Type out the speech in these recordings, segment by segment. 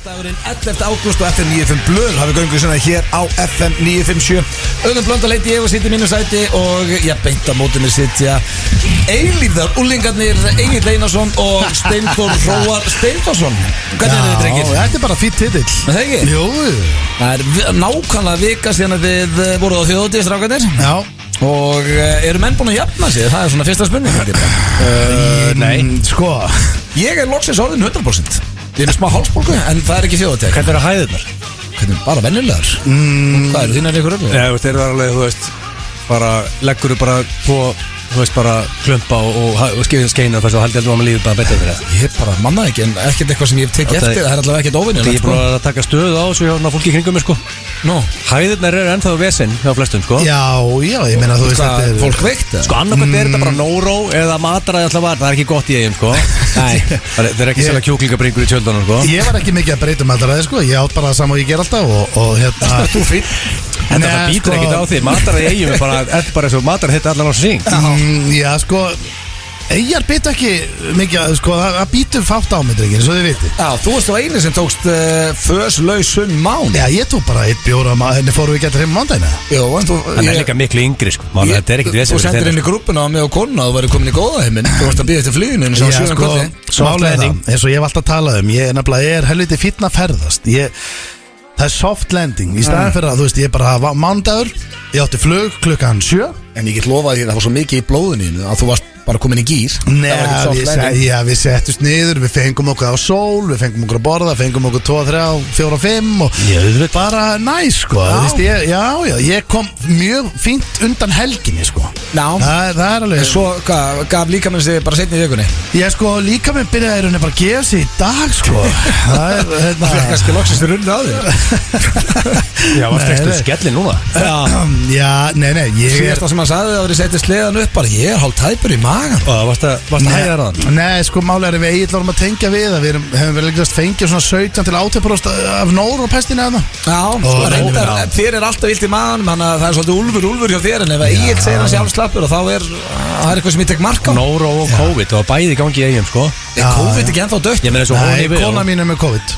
Dagurinn 11. ágúst og FM 95 Blöð hafi göngu svona hér á FM 957. Auðun Blöndal heiti ég og sitt í mínu sæti og ég beint á móti mér sitja eilíðar úlingarnir Egill Einarsson og Steindór Hróar Steindórsson. Hvernig er þið drengir? Já, þetta er bara fýtt titill. Það ekki? Jú. Það er nákvæmlega vika síðan að við voruð á þjóðhátíð strákarnir. Já. Og eru menn búin að jafna sig? Það er svona fyrsta spurning. Nei. Sko, Ég er loksins orðin 100%. Ég er með smá hálsbólgu, en það er ekki þjóðhátíð. Hvernig eru hæðirnar? Hvernig, bara venjulegar? Hvað eru þínar ykkur öllu? Já, þeir eru alveg, þú veist, bara leggur bara på, þú veist, bara klumpa og skeina og haldið alveg á mig lífið bara betur fyrir það. Ég bara manna ekki, en ekkert eitthvað sem ég hef tekið eftir. Það er allavega ekkert óvinnilegt. Ég er bara að taka stöðu á þessu hjá fólki kringum mig, sko. Nó, Hæðirnar eru ennþá vesinn hjá flestum, sko. já, ég meina þú veist hvað, þetta er fólk veikt það? Sko, annarkvæmt er þetta bara no-ro eða mataræði alltaf var, það er ekki gott í eigum, sko. Nei, þeir eru ekki selja kjúklingabringur í tjöldunum, sko. Ég var ekki mikið að breyta um alltaf sko. Ég átt bara það sama og ég ger alltaf og hérna Þú fín. En það býtur ekkert á því, mataræði í eigum er bara eins og mataræði hitt allan á síng. Já, sko Eyjar býtu ekki mikið, sko, það býtur fátt á mig, drengir, svo þið viti. Já, þú varst þá eini sem tókst föslausun mán. Já, ég tók bara eitt bjóra, henni fórum við getur heim mándagina. Jó, en þú Hann er líka miklu yngri, sko. Þetta er ekkert vesinn Þú fyrir sendir þeirra. inn í grúppuna á mig og kona og þú væri komin í góða heiminn. Þú varst að býða eftir fluginu Já, sko, málega það, eins og ég hef alltaf talað ég nefnilega helviti fínn að ferðast það er soft landing í staðan fyrir að, þú veist, ég bara mándagur, ég átti flug klukkan 7. En ég get lofað því að það var svo mikið í blóðinu að þú varst bara komin í gýr. Nei, við settust niður, við fengum okkur á sól, við fengum okkur að borða, fengum okkur 2, 3, 4, 5 og bara næs, sko. Ég kom mjög fínt undan helginni, sko. Já, það er alveg. En svo gaf líkaminn sig bara seinni í vikunni. Ég sko, líkaminn byrjaði í rauninni bara að gefa sig í dag, sko. Það er, Það er kannski loksist runni á þig. Já, varst ekki skellin núna? Já, nei, Síðast það sem hann sagði að við settið sleðan upp bara ég er hálf tæpur í magan. Og varst að hæða það? Nei, sko, málega er við Egill vorum að tengja við að við hefum vel ekki fengið svona 17-18% af nóru á pestina eða. Já, þér er alltaf vilt í maganum, þannig að það er svolítið úlfur hjá þér, en ef Egill segir hann sjálf slappur og þá er eitthvað sem ég tek mark á. Nóru og COVID, það var bæði í gangi í eigum, sko. Er COVID ekki ennþá dött? Ég meina eins og Nei, kona mín er með COVID.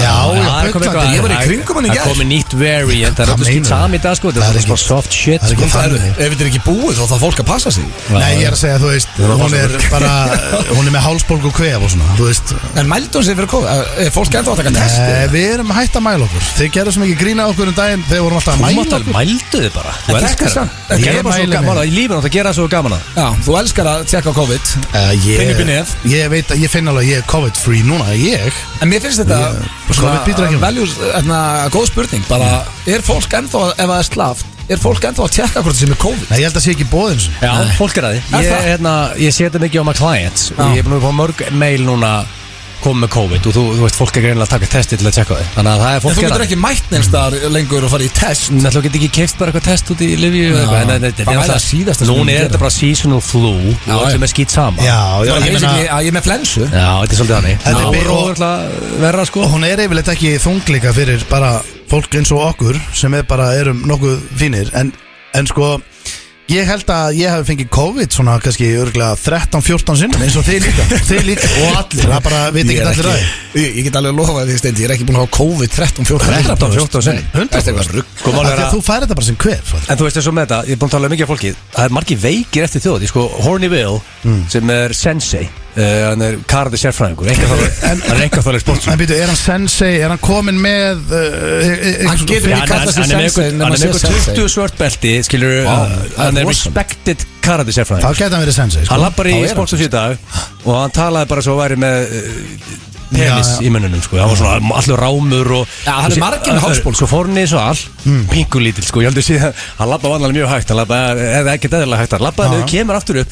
Já, bullandi. Ég var í kringum hann í gær. Það komið nýtt variant, það er alltaf skýt sami í dag, sko. Það er svona soft shit, sko. Ef þetta er ekki búið þá þarf fólk að passa sig. Nei, ég er að segja, þú veist, hún er með hálsbólgu og kvef og svona, þú veist. En mældu hún sig fyrir COVID? Er fólk ennþá að taka testi? Við erum hægt að mæla okkur. Þið gerðu sem ekki grína okkur daginn þegar vorum alltaf að mæla okkur. Mældu þið bara. Þú En þetta elskar er það. samt- Ég mæli mig. Í lífinu átt að gera það svo gaman að. Já, þú elskar að tjekka COVID. Finn upp í nef. Ég veit að ég finn alveg að ég er COVID-free núna, En mér finnst þetta COVID býtur ekki. góð spurning. Bara, er fólk ennþá, ef það er slaft, er fólk ennþá að tjekka hvort það sem er COVID? Nei, ég held að sé ekki bóðins. Já, fólk er að því. Ég sé þetta mikið á my clients. Ég er búin að fá mörg mail núna komið með COVID og þú veist, fólk er greinilega að taka testi til að tjekka þig. Þannig að það er En fólk þú að getur ekki mætt neins þar lengur og farið í test. Þú getur ekki keypt bara eitthvað test út í Livju. Það væri síðasta sem Núna við er gera. þetta bara seasonal flu og allir með skýt sama. Já, Ég ég meina, er með flensu. Já, þetta er svolítið hannig. Þetta er Nóru og- verra, sko. og hún er yfirleitt ekki þunglíka fyrir bara fólk eins og okkur sem erum nokkuð fínir en sko, ég held að ég hef fengið COVID svona kannski örgulega 13-14 sinnum eins og þið líka og allir, það bara veit ekki allir ræði. Ég get alveg lofað því, Steindi, ég er ekki búin að hafa COVID 13-14 sinnum. 100%. Sko, málið er að- Þú færi þetta bara sem kvef. En þú veist eins og með þetta, ég er búin að tala mikið af fólki. Það er margir veikir eftir þjóð. Sko, Hornieville, sem er sensei, hann er karate sérfræðingur, hann er einhverþálega sportsum. En býtu, er hann sensei, er hann komin með Hann getur ekki kallað sig Hann er sensei nema með sé eitthvað sensei. 20 svört belti, skilur, það hann er er rosa. respected karate Þá sérfræðingur. geta hann verið sensei, sko. Hann lappar Þá í er hann sportsum í dag og hann talaði bara svo að væri með penis Já, já. í munnunum, sko. Hann var svona allur rámur og Já, hann er margir með hálsbólgu. Svo fór hann í svo all, pingulítill, sko. Ég heldur síðan, hann lappa vanlega mjög hægt. Hann lappa, eða ekkert eðlilega hægt. Hann lappaði niður, kemur aftur upp,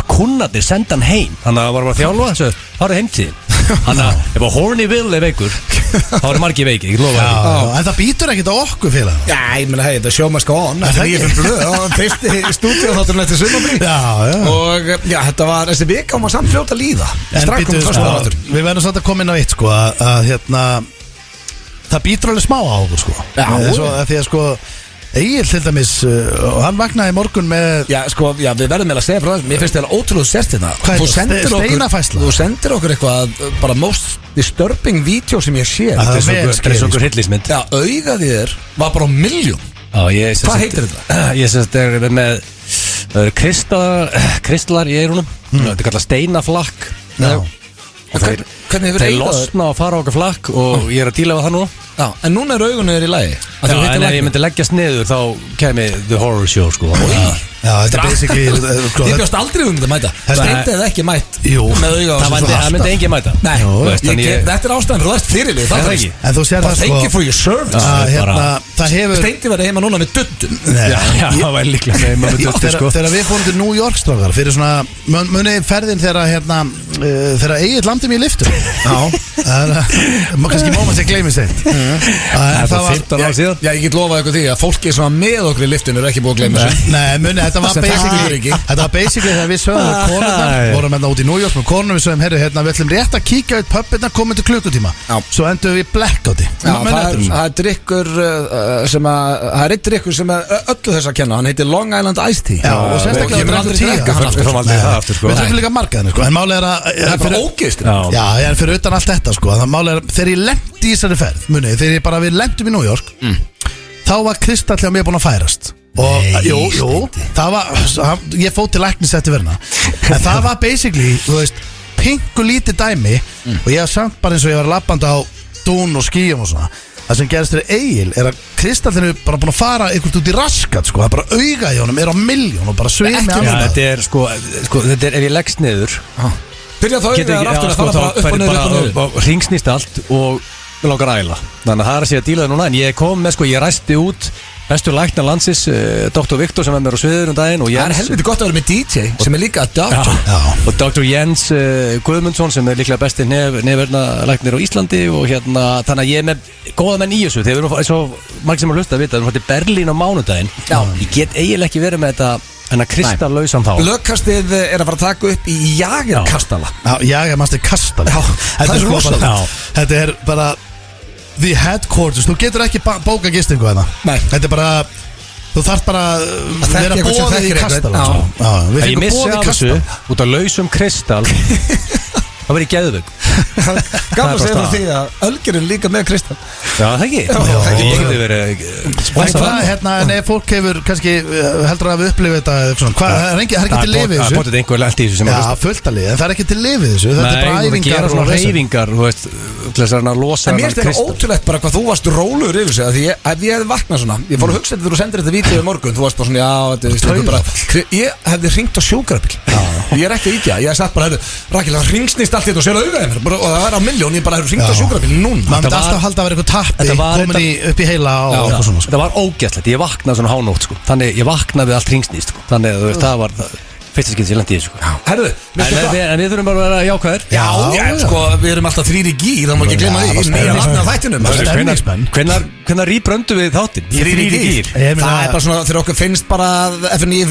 kunnarnir senda hann heim. Þannig að hann var bara að þjálfa þessu, þá er það heimtíðin. Þannig að ef að Hornieville er veikur, þá er margir veikir, ég lofa því. En það býtur ekkert á okkur, félag. Já, ég meina, hei, þetta show must go on. Þetta er 9-5 blöð og fyrsti stúdíu þátturinn eftir sumarbrí. Já. Og já, þetta var, þessi vika var samt fljóta að líða. En Strax býtu, kom sko, föstudagur. við verðum samt að koma inn á eitt, sko, að hérna, það býtur alveg smá á okkur, sko. Já. Því að, sko, Egil til dæmis, hann vaknaði í morgun með Já, sko, já, við verðum meðal að segja frá það. Mér finnst þetta ótrúlega sért þetta. Hvað er þetta? Steinafærsla? Þú sendir okkur eitthvað bara most disturbing vídeo sem ég sé. Það er vel Þetta er svo hryllismynd. Já, augað í þér var bara á milljón. Hvað heitir þetta? Ég syns þetta er með kristallar í eyrunum. Þetta er kallað steinaflakk. Já. Og hvernig hefur Þeir augað þér? losna og fara okkar flakk og ég er að díla við það nú. Já, en núna er augunni þér í lagi. Já, en ef ég myndi leggjast niður þá kemi The Horror Show sko. Já, þetta er basically Ég bjóst aldrei þetta mæta. Steindi hefði ekki mætt. Jú. Með augað Það myndi engin mæta. Nei, þetta er ástæðan fyrir þú ert fyrirlið. Það ekki. En þú sér það sko Thank you for your service. Það hefur Steindi verði heima núna með duttum. Já, það var líklega með maður duttur sko. Þegar við fórum til New York strákar fyrir svona, munið ferðin þegar Egil landi mér í liftur. Kannski móma sem gleymi seint. Það var 15 ár síðan. Já, ég get lofað ykkur því að fólki sem var með okkur í liftinu er ekki búið að gleyma þessu. Nei, munið, þetta var basically þegar við sögum við konurnar, vorum hérna út í New York með konunum, við sögum, herru, hérna, við ætlum rétt að kíkja út pubina, komum til klukkutíma. Svo endum við í blackouti. Það er drikkur sem að, það er eitt drikkur sem að öllu þess að kenna, hann heitir Long Island Iced Tea. Já, og sérstaklega ég mun aldrei drekka hann aftur. Við fáum aldrei það aftur sko. Við drekkum líka margaðinu sko, en máli er að Það er bara ógeðst. Já, en fyrir utan allt þetta sko, það máli er þegar ég lendi í þessari ferð, munið, þegar við lendum í New York, þá var Kristall hjá mér búin að færast. Og jú, það var, ég fóð til læknis eftir verna, en það var basically, þú veist, pingu lítið dæmi, og ég var samt bara eins og ég var labbandi á dún og skíum og svona. Það sem gerist fyrir Egil er að Kristallinu er bara búin að fara ykkur út í raskat sko. Það er bara auga í honum, er á milljón og bara svimi Þetta er sko, þetta er ef ég leggst niður Byrja þá auðvitað aftur að fara bara upp og niður og ringsnýst allt og við langar að æla. Þannig að það er að sé að díla það núna. En ég kom með sko, ég ræsti út bestu læknar landsins, Dr. Viktor sem er með á sviður daginn og Jens. Það er helviti gott að vera með DJ sem er líka doktor. Og Dr. Jens Guðmundsson sem er líklega besti nefverna læknir á Íslandi og hérna, þannig að ég er með góða menn í þessu. Þegar við erum eins og margir sem har hlusta að vita, við erum fættið Berlín á mánudaginn. Ég get eiginlega ekki verið með þetta en að kristallausan þá. Lögkastið er að fara að taka upp í Jagerkastala. Jagermaster Kastala. Það er rosalega. Þetta er bara the headquarters, þú getur ekki bóka gistingu hérna. Þetta er bara, þú þarf bara að vera bóðið í Kastala. Ég missi af þessu út af lausum kristall. Það verið geðvig. Gaman að segja því að Ölgerinn líka með kristall. Já, það ekki. Ég hefði verið hérna, en ef fólk hefur kannski heldur að við upplifið þetta hvað, það er ekki til lifið þessu. Það er potið einhver lelt í þessu sem Já, fullt að lið, en það er ekki til lifið þessu. Þetta er bara æfingar og reyfingar, þú veist, til þess að losa. En mér finnst þetta ótrúlegt bara hvað þú varst rólegur yfir sig, því ef ég hefði vaknað svona, ég fór að hugsa þetta þegar þú sendir þetta vídeo í morgun, þú varst bara svona, já, þetta er bara, ég hefði hringt á sjúkrabíl. Ég er ekki íkja, ég hef sagt bara, Rakel, það ringsnýst allt þetta og sér auðvitað mér og það er á milljón, ég bara hefur hringt á sjúkrabíl núna. Man myndi alltaf halda að vera eitthvað tappi komin upp í heila og eitthvað svona. Þetta var ógæslegt, ég vaknaði svona hánótt sko. Þannig ég vaknaði við allt ringsnýst sko. Þannig það var fyrsta skil sem ég lendi í þessu sko. Herðu, en við þurfum bara að vera jákvæðir. Já, sko, við erum alltaf 3 í gír, það má ekki glemma því. Nýja þættinum. Hvenær rýbröndu við þáttinn? 3 í gír. Það er bara svona, þegar okkur finnst bara FNÍF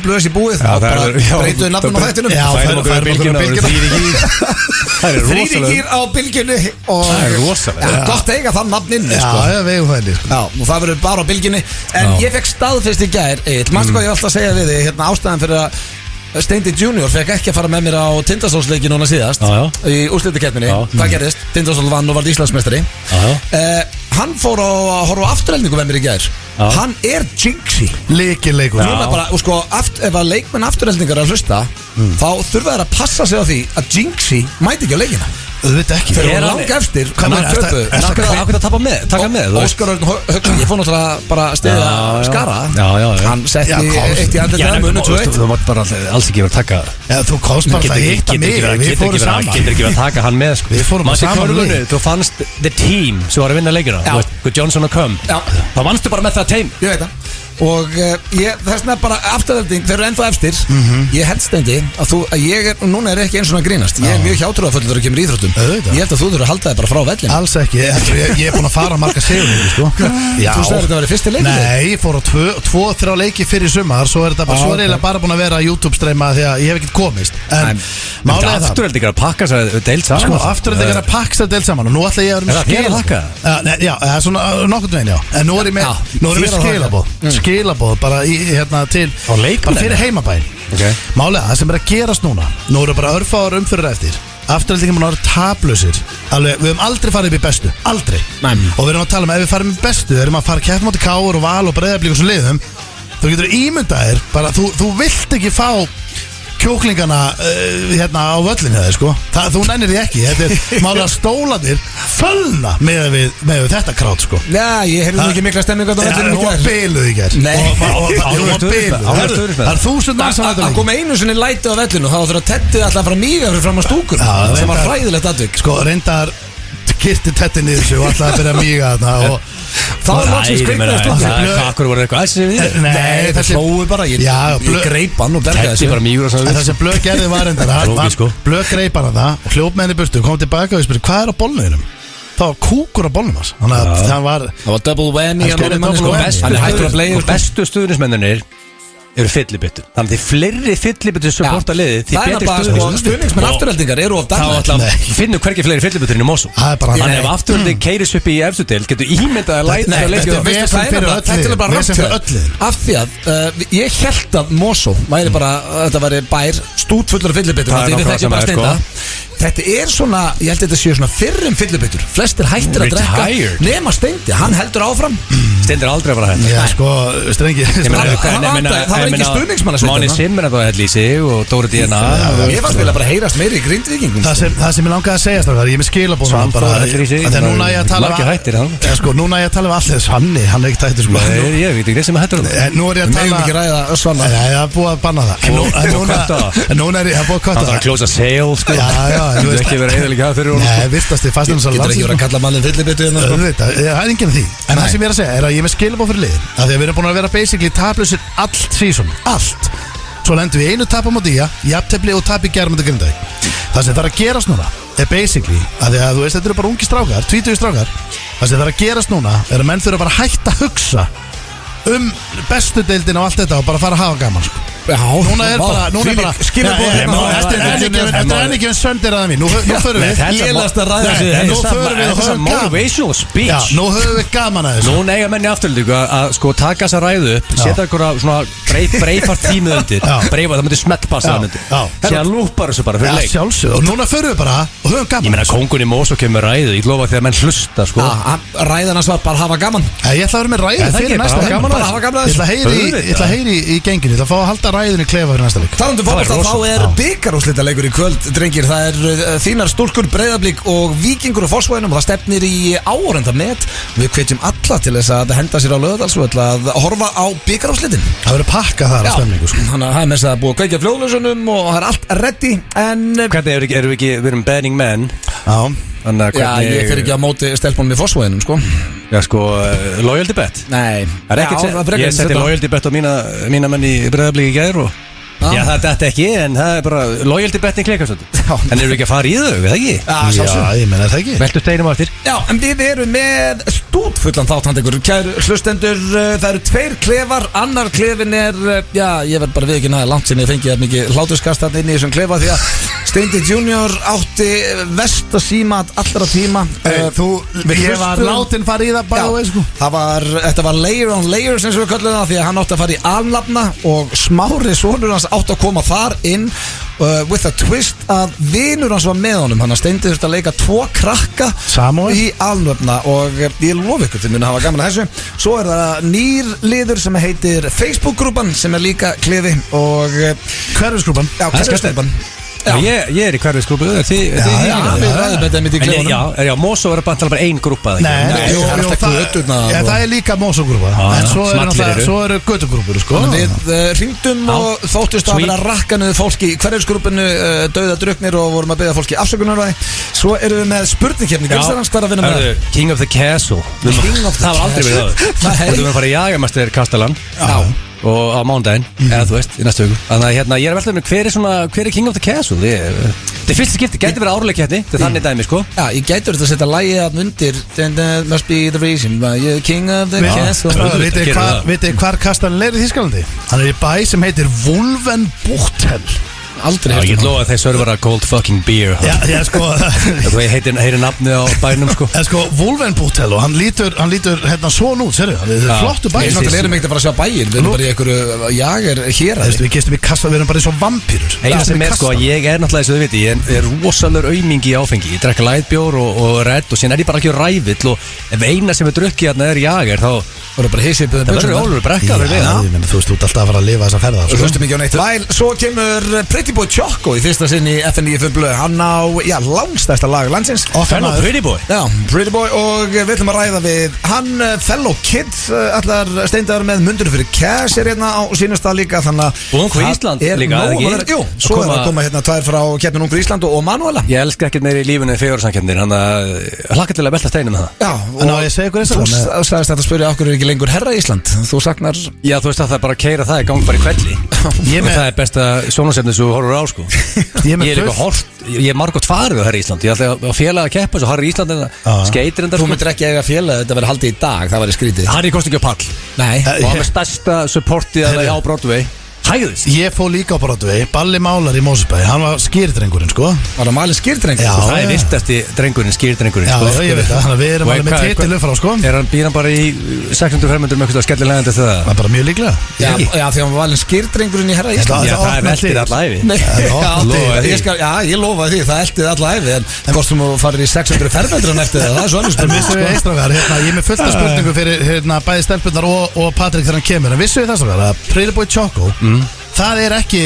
blöðs í búið, þá bara breytuðu nafnum á þættinum. Já, það er bylgjuna 3 í gír á bylgjunni. Það er rosalega. Gott eiga þann nafn inni. Já, við eigum það inni. Já, og það verður bara á bylgjunni. En ég fekk staðfest í gær, manstu hvað ég alltaf segja við þig, hérna ástæðan fyrir að Steindi Junior fekk ekki að fara með mér á Tindastólsleiki núna síðast í úrslitakeppninni. Hvað gerðist? Tindastól vann og varð Íslandsmeistari. Hann fór að horfa á afturheldingu með mér í gær. Hann er jinxi. Lykilleikur. Núna bara, og sko, ef að leikmenn afturheldingar er að hlusta, þá þurfa þær að passa sig á því að jinxi mæti ekki á leikina. Þú veit ekki. Þeir eru langa eftir. Hvað er það að taka með? Óskar Örn Hauksson, ég fór náttúrulega bara stiða Skara. Hann setti eitt í andið með munum 2-1. Þú mátt bara alls ekki vera að taka. Þú komst bara að hitta mig. Við fórum saman. Getur ekki verið að taka hann með sko. Við fórum saman. Þú fannst the team sem var að vinna leikina Johnson og Cum. Þá vannstu bara með það teim. Ég veit það. Og þess vegna bara afturvelding, þeir eru ennþá efstir. Ég held Steindi að ég núna ekki eins og að grínast. Ég mjög hjátrúðafullur þegar ég kemur í íþróttum. Ég held að þú þurfur að halda þig bara frá vellinu. Alls ekki, ég er búin að fara marga sigurleiki sko. Já. Þú sagði þetta að vera fyrsti leikur? Nei, ég fór á 2-3 leiki fyrir sumar. Svo er þetta bara, svo er eiginlega bara búin að vera YouTube-streyma því að ég hef ekkert komist. En málega það afturveldingar að pakka sér deild saman sko, afturveldingar að pakka sér deild saman. Og nú ætla ég að vera með skilabóð. Já, svona nokkurn veginn, já. En nú er ég með skilabóð bara til fyrir heimabæn. Málega, það sem er að gerast núna. Nú eru bara örfáar umfyrir eftir. Afturveldingar mun að vera taplausir. Alveg, við höfum aldrei farið upp í bestu. Aldrei. Og við erum að tala ef við farum í bestu, við erum að fara keppni móti KR og Val og Breiðablik og svo liðum. Þú getur ímyndaðir, bara þú vilt ekki fá kjóklingana á völlinu þeir sko. Þú nennir því ekki. Þetta er málega stólanir fölna með þetta krát sko. Já, ég heyrði ekki mikla stemningu á völlinu. Það var biluð í gær. Nei. Það er 1000 manns að koma einu sinni læti á vellinu. Þá þurfa Tetti alltaf að fara mýga fyrir fram á stúkun. Það var hræðilegt atvik. Sko, reyndar kirti Tetti niður sig og alltaf að byrja að mýga þarna og það var loksins skriknaði stúkun. Akkur voru eitthvað aðsins við þér? Nei, það hlóðu bara. Ég greip hann og bergaði Tetti bara mýgur og svona. Það sem Blöð gerði var reyndar Blöð greip hann það og hljóp með henni í burtu, kom tilbaka og spurði hvað er á bolnuðinum? Það var kúkur á bolnum hans. Þannig að það var double whammy. Hann er hættur að bleið. Bestu stuðnismennir eru fyllibittur. Þannig að því fleiri fyllibittur sem porta liðið, því betri stuðningsmenn afturveldingar eru of daglega. Þá finnur hvergi fleiri fyllibittur inn í Mosó. Þannig ef afturvelding keiris upp í efstu deild, getur ímyndað að læta að leikja. Þetta er bara rátt af því að ég held að Mosó væri bara, þetta væri bær stútfullur af fyllibittur. Þetta er svona, ég held að þetta séu svona fyrrum fyllibittur. Flestir hættir að drekka nema Steindi, hann heldur áfram. Steindi aldrei að fara hægt. Já, sko, strengi. Það var ekki stuðningsmann að Máni Simmer að það held í sig og Dóri DNA. Ég fannst vel að bara heyrast meiri í Grindvíkingum. Það sem ég langaði að segja strákar, ég er með skilabóðum bara. Þegar núna ég að tala um allir Svanni, hann er ekkert hættur sko. Ég veit ekki sem að hættur hann. Nú er ég að tala ekki ræða Svanna. Ég hef búið að banna það. Núna er ég að búið að kvötta það. Það var að close a sale sko. Þú veist ekki verið eðalega það fyrir hún. Nei, virtasti fastinarsal getur ekki verið að kalla mannin fyllibittu hérna sko. Það er enginn því. En það sem ég er að segja er að ég er með skilabóð fyrir liðin. Af því að við erum búin að vera basically taplausir allt season. Allt. Svo lendum við einu tap á móti jafntefli og tap í gær móti Grindavík. Það sem þarf að gerast núna er basically að því að þú veist þetta eru bara ungi strákar, 20 strákar. Það sem þarf að gerast núna er að menn þurfa bara að hætta að hugsa bestu deildin og allt þetta og bara fara að hafa gaman sko. Já, núna er bara Þetta er enn ekki en söndir aða mín. Nú förum við lélasta ræða Nú förum við Þetta er motivational speech. Nú höfum við gaman að þessu. Nú eiga menni afturlíku að sko taka þessa ræðu upp, setja eitthvað svona breifart tímið undir, breifa það myndi smettpassa það undir, síðan lúpar þessu bara fyrir leik. Sjálfsög, og núna förum við bara og höfum gaman. Ég meina kongun í Mosó kemur ræðu, ég lofa því að menn hlusta sko. Ræðan var bara hafa gaman. Ég ætla að vera með ræðu fyrir næsta Ég ætla að heyri í genginu. Ég ætla að fá að halda ræðinu klefa fyrir næsta leik. Talandu fótbolta, þá er bikarúrslitaleikur í kvöld, drengir. Það er þínar stúlkur Breiðablik og Víkingur og Fossvoginum og það stefnir í áhorfendamet. Við hvetjum alla til þess að henda sér á Laugardalsvöll að horfa á bikarúrslitin. Það verður pakkað þar að stemningu sko. Þannig að það er mest að búið að kveikja fljóðlösunum og það er allt ready. En hvernig erum við ekki, við erum betting men. Já, ég fyrir ekki á móti stelpunum í Fossvoginum sko. Já sko, loyalty bet. Nei, ég seti loyalty bet á mína menn í Breiðablik í gær og já, það er ekki, en það er bara loyalty betting klikast. En erum við ekki að fara í þau, við það ekki? Já, ég menna það ekki. Veltu steinum á eftir. Já, en við erum með stútfullan þáttandekur. Kæru hlustendur, það eru 2 klefar. Annar klefin er, já, ég verð bara við ekki næða langt sinni ég fengi mikið hláturskast þarna inn í þessum klefa því að Steindi Junior átti vestasímat allra tíma. Ég var látin fara í það bara sko. Þetta var layer on layer sem við kallum það því að hann átti að fara í alnafna og Smári sonur hans átti að koma þar inn with a twist að vinur hans var með honum. Þannig að Steindi þurfti að leika 2 krakka í alnöfna og ég lofi ykkur til muni að hafa gaman að þessu. Svo er það nýr liður sem heitir Facebook-grúpan sem er líka klefi og hverfisgrúpan. Já, hverfisgrúpan. Ég er í hverfisgrúpu, þið við ræðum þetta mitt í klefunum. Já, Mosó er bara ein grúpa. Nei, það er líka Mosó-grúpa. En svo eru götugrúpur, sko. Við hringdum og þóttust að vera rakkanuð fólki í hverfisgrúpunu, dauða druknir og vorum að beða fólki afsökunar. Svo erum við með spurningkeppni. Gilsarans, hvað er að vinna með það? King of the Castle. Það var aldrei verið það. Þú erum að fara í Jagermeister Kastalan og á mánudaginn, eða þú veist, í næstu viku. Þannig að ég er veltað með hver er King of the Castle? Þetta er fyrsta skipti, gæti verið árleikkeppni. Þetta er þannig dæmi, sko. Já, ég gæti verið að setja lagið að undir Must be the reason why you're King of the Castle. Vitið hvar Kastalan er í Þýskalandi? Hann er í bæ sem heitir Wolfenbüttel. Aldrei hefði. Ég lofa að þeir servera cold fucking beer. Já, sko. Þú heitir nafnið á bænum, sko. En sko, Wolfenbüttel og hann lítur hérna svona út, serðu. Það er flottu bæ. Við erum ekkert að fara að sjá bæinn. Við erum bara í einhverju jager hér. Við gistum í kassa, við erum bara eins og vampýrur. Eina sem er, sko, ég er náttúrulega, eins og þið viti, ég er rosalur aumingi í áfengi. Ég drekka lightbjór og redd og síðan er ég bara ekki rævill og ef eina sem er drukkið hérna er jager, þá voru bara hissið það verður ólur brekka þú veist, þú ert alltaf að fara að lifa þessa ferða Þú hlustum ekki á neitt Væl, svo kemur Pretty Boy Choco í fyrsta sinn í FN95 Blöð Hann á, langstærsta lag landsins Pretty Boy Já, Pretty Boy og við ætlum að ræða við hann Fellow Kid allar steindaður með mundur fyrir cash er hérna á sínustad líka þannig að og Ungur Ísland líka Jú, svo er að koma hérna tvær frá keppnin Ungur Ísland og Manuela Ég elska ekkert meira í lífinu en fegurðarsamkeppnir hann að hlakka til að velta steinu með það Já, og þú sagðist að spyrja okkur ekki lengur herra Ísland Þú saknar Já, þú veist að það er bara að keyra það í gang bara í kvelli og það er besta sjónasefni sem þú horfur á sko Ég er líka hort Ég er margótt farið á herra Ísland Ég ætla að félag að keppa svo herra Ísland skeitir endar Þú myndir ekki eiga félag þetta verið haldið í dag Það væri skrítið Harry kosti ekki á pall Nei Og hann er stærsta supportið á Broadway Hægðist Ég fóð líka á Broadway Balli Málar í Mósesbæ Hann var skýrdrengurinn sko Var það malin skýrdrengur? Já Það er vistasti drengurinn, skýrdrengurinn Já, ég veit það Við erum alveg með titilu frá sko Býr hann bara í 600-500 með eitthvað skellilegandi þegar Það er bara mjög líklega Já, því hann var valin skýrdrengurinn í herra Ísland Já, það er veldið alla æfi Já, ég lofa því, það eldið alla æfi En hvort þú farir í 600 fermetran eftir það er svo annars En vissu við eistrákar, ég er með fullt af spurningu fyrir bæði stelpunnar og Patrik þegar hann kemur En vissu við það strákar að Pretty Boy Choco Það er ekki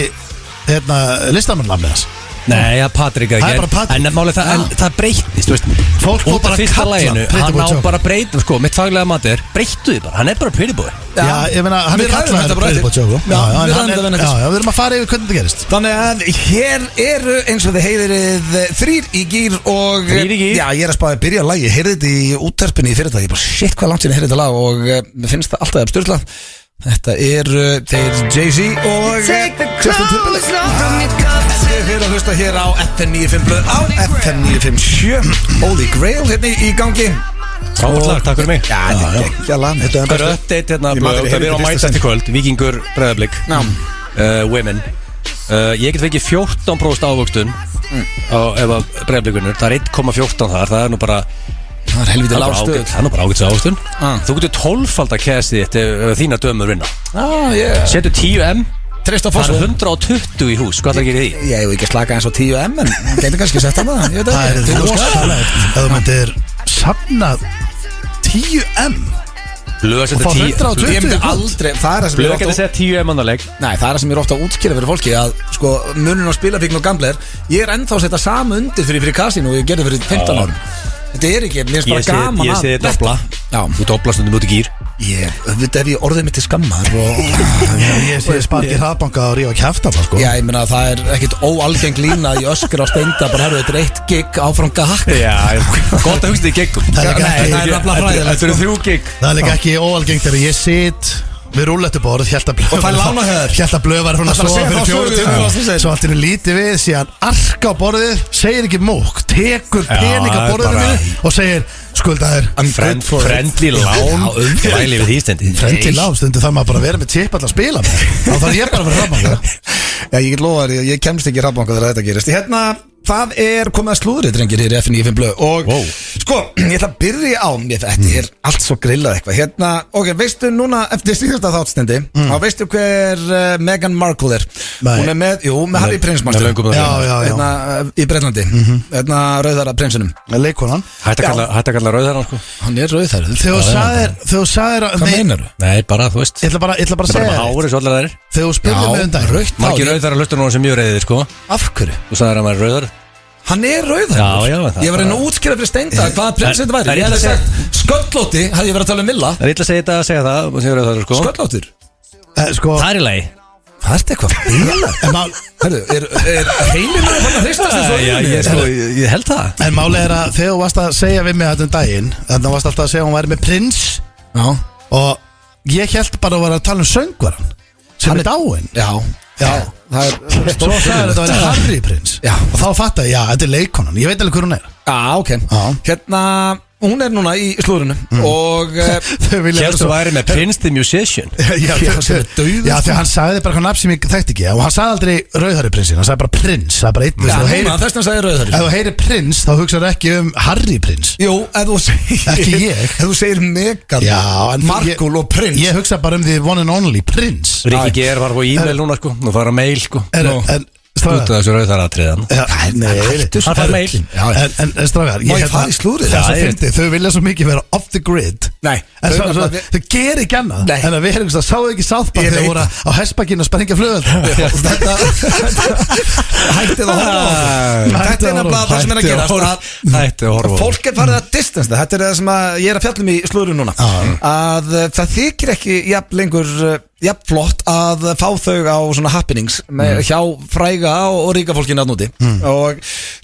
listamannlamið hans Nei, ja, Patrik Það er bara Patrik En málið það breytist, þú veist Fólk fór bara að kalla Hann á bara breytum, sko, mitt faglega mati er breyttu þið bara, hann er bara Pretty Boy Já, ég meina, hann er kallað Pretty Boy Choco Já, við erum að fara yfir hvernig þetta gerist Þannig að hér eru eins og þið heyririð 3 í gír og Já, ég er að spáði að byrja að lagi Ég heyrði þetta í útterpinni í fyrirtæði Ég bara, shit, hvað langt sinni heyrði þetta lag og mér finnst það alltaf abstyrlað Þetta þeir Jay-Z og Justin Timberlake Þið fyrir að hlusta hér á FN95 Blöð á FN957 Holy Grail hérna í gangi Frábært lag, takk fyrir mig Já, þetta er ekki að lag Það er update hérna Blöð Það er á mæta eftir kvöld Víkingur Breiðablik Women Ég get fengið 14% ávöxtun ef að Breiðablikunur Það er 1,14 þar Það er nú bara Það er helviti lágstöð Það er nú bara ágætis ávöxtun Þú getur 12-falda kæsið þitt þína dömur vinna Setur 10M Það er 120 í hús, hvað það gerir því? Ég hef ekki slakað eins og 10M en getur kannski sett hann það Það er rosalegt Ef þú myndir safnað 10M Blöð setur 10 Ég myndi aldrei Blöð getur sett 10M annarleg Nei, það er það sem ég er ofta að útskýra fyrir fólki að sko, munun á spilafíkn og gambler Ég er ennþá að setja sama undir fyrir kasínu og ég gerði fyrir 15 árum Þetta er ekki, mér finnst bara gaman Ég segi dobla Þú dobla stundum út í gýr Þetta ef ég orðið mitt til skammar Ég segi sparki hraðbanka og rífa kæfta sko. Já, ég meina það er ekkit óalgeng lína í öskur á steinda bara herru, þetta er 1 gig áfram gakk Já, gott að hugsa þig giggum Það er nafnilega fræðilegt Þetta eru 3 gig Það er líka ekki óalgengt þegar ég sitt við rúllettuborð Hjælt að blöð var hún að sofa fyrir 4 tíma Svo allt er lítið við Síðan arka á borðið Segir ekki mók Tekur pening á borðinu mínu Og segir skuldaðir Friendly lán Væli við því stendi Friendly lán Stundu þarf maður bara að vera með tip alltaf að spila með Þá þarf ég bara að vera rafbanka Já, ég get lofa þér Ég kemst ekki rafbanka þegar þetta gerist Hérna Það er komið að slúðrið, drengir, hér í FN95 Blöð Og sko, ég ætla að byrja á Þetta er allt svo grillað eitthvað Hérna, ok, veistu núna eftir síðasta þáttstendi Þá veistu hver Meghan Markle er Hún er með Harry Prince Hérna, í Breitlandi Hérna, rauðara prinsinum Leikonan Hætti að kalla rauðara sko. Hann er rauðara Þegar þú sagðir Hvað meinar þú? Nei, bara, þú veist Ég ætla bara að segja þegar þú spurði mig daginn rautt Margir rauðar að hlusta núna sem mjög reyðir sko Af hverju? Þú sagðir að hann var rauðar Hann er rauðar Já, Ég var að reyna að útskýra fyrir Steinda hvaða prins þetta væri Ég hefði sagt sköllótti, hefði ég verið að tala um Milla Það er illa að segja þetta, segja það sem rauðar sko Sköllóttir Sko, Það er í lagi Það er eitthvað bílar Herru, er heimilinu fann að hristast eins og augunni? Ég held það en máli er að þegar þú varst að segja við mig þetta daginn, þannig að varst alltaf að segja að hún væri með prins Já og ég held bara að vera að tala um söngvaran sem er dáinn. Já Það er Svo sagði þetta að vera Harry prins. Já. Og þá fattaði ég, já, þetta er leikonan, ég veit alveg hver hún er. Ok Hérna, hún er núna í slúrinu Og Þau vilja Hérstu væri með Prince the Musician Já, sem er dauður, já, því hann sagði bara hvað nafn sem ég þekkti ekki og hann sagði aldrei rauðhæri prinsinn, hann sagði bara prins, það er bara einn. Já, Þú heyrir- núna, þess að sagði rauðhæri Ef þú heyrir prins, þá hugsaðu ekki um Harry prins. Jú, ef þú segir Ekki ég. Ef þú segir Megan Já, en Markle og Prince Ég hugsa bara um því one and only prins. Rikki G var á e-mail núna sko Nú fara mail sko En Út af þessu rauðaratriðan Nei, Hann fær mail En strafgar, Má ég fara í slúðrið? Það er svo Já, fyndið, þau vilja svo mikið vera off the grid. Nei, En þau svo, nefnilega- þau gerir ekki annað. Nei. En að við erum það, sáðu ekki South Park Ég þegar veit voru á hestbakkinn að sprengja flugöld. Þetta Hættið að horfa á okkur. Þetta er nefnilega það sem er að gerast Hætti að horfa á Fólk er farið að distance það. Þetta er það sem að ég er að fjalla um í slúðrinu núna Að það þykir ekki jafn lengur jafn flott að fá þau á svona happenings hjá fræga og ríka fólkinu að núti og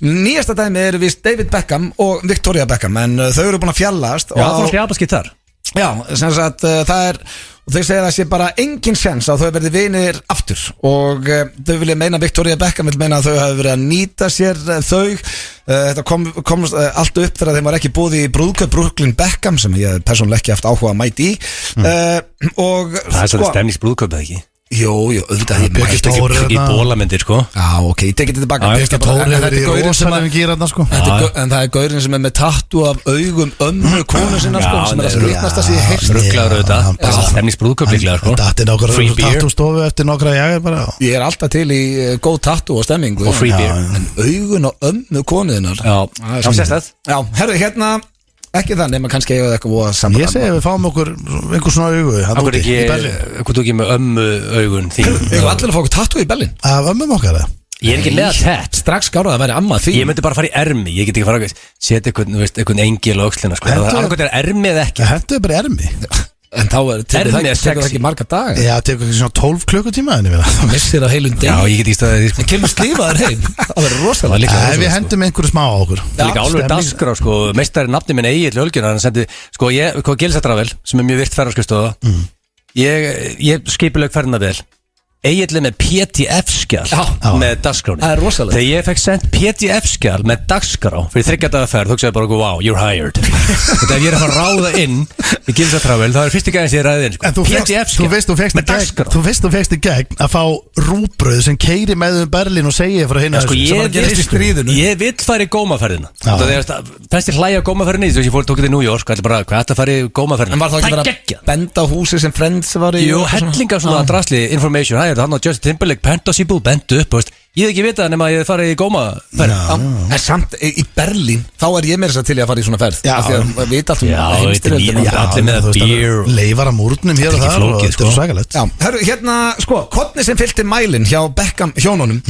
nýjasta dæmi er vist David Beckham og Victoria Beckham en þau eru búin að fjallast Já, og fólk jafnast gítar Já, sem sagt það er og þau segja að það sé bara engin sens að þau verði vinir aftur og þau vilja meina, Victoria Beckham vil meina að þau hafi verið að nýta sér þau þetta kom allt upp þegar þeim var ekki búið í brúðkaup Brooklyn Beckham sem ég persónulega ekki haft áhuga að mæti í og Það er svolítið stemningsbrúðkaup eða ekki Jú, auðvitað ég Björk mætti Tóri Ekki bólamyndir sko Já, ok, ég tekið þetta tilbaka Já, Þetta er Tóri bara- en hefur þetta í er gaurinn sem að- rosalegum gýrarna sko. En það er gaurinn sem er með tattu af augum ömmu konu sinna sko, sem er að skrýtnast að sé heyrst Rugglaður auðvitað Stemningsbrúðkaup líklega sko Þetta er nokkra Free beer tattustofu eftir nokkra jagar bara. Ég er alltaf til í góð tattu og stemmingu Og free beer En augun og ömmu konuðinnar Já, Það er já, svona- sérstætt Já, herru, hérna Ekki það, nema kannski eiga eitthvað voða saman Ég segi að við fáum okkur einhver svona augu hann Akkur úti ekki, í Berlín. hvað þú ekki með ömmu augun þín Ég var allir að fá okkur tattu í Berlín Af ömmum okkar eða? Ég er ekki með að tett Strax gáraði að væri amma því Ég myndi bara fara í ermi, ég get ekki fara að setja einhvern engil á öxlina sko. Hentu- Það er annarkvæmt er ermi eða ekki Það hendur bara ermi. En þá tekur Ermi er það sexy. ekki marga daga Já, tekur ekki svona 12 klukkutíma en ég við það. Missir að heilum Já, deg ég get ekki staðið því sko. En kemur slífaður heim Það verður rosalega líka Ef við hendum einhverju smá á okkur. Það er líka álverið dagskrá sko. Meistari nafni minn Egill Ölgjörn Hann sendi, sko, hvað Gilsættravel sem er mjög virt ferðarskristofa Ég skipuleg ferðina vel Egill er með PDF-skjál Já. með dagskráni Það er rosalegt. Þegar ég fekk sendt PDF-skjál með dagskrá fyrir 3 daga ferð, hugsaði bara, wow, you're hired Þetta ef ég er að fara að ráða inn í Gilsættravel, þá er fyrsti gæðin sem ég ræði inn sko. En þú veist með dagskrá þú veist í gegn að fá rúbröð sem keiri með Berlín og segja frá hinn Sko, ég vill fara í gómaferðina Þessi hlæja gómaferðinni Þú veist, ég fór tók þetta í New York Ætla bara, hvað ætla að fara í gómaferðina En var það ekki verið geggjað. að benda á húsi sem Friends var í Jú, hellinga svona drasli information Það er hann á Justin Timberlake Pentosíbú bendu upp veist. Ég hef ekki vitað nema að ég fara í gómaferð En samt í Berlín Þá er ég meira þess að til í að fara í svona ferð Já. Af því að við veit alltaf Já, heimsstyrjöldina. þetta er allir með beer Leifar að múrnum hér og Þetta er ekki þar og flókið, þetta er sko. svo sækalegt. Já, herru, hérna, sko, kodni sem fylgti mælin hjá Beckham hjónunum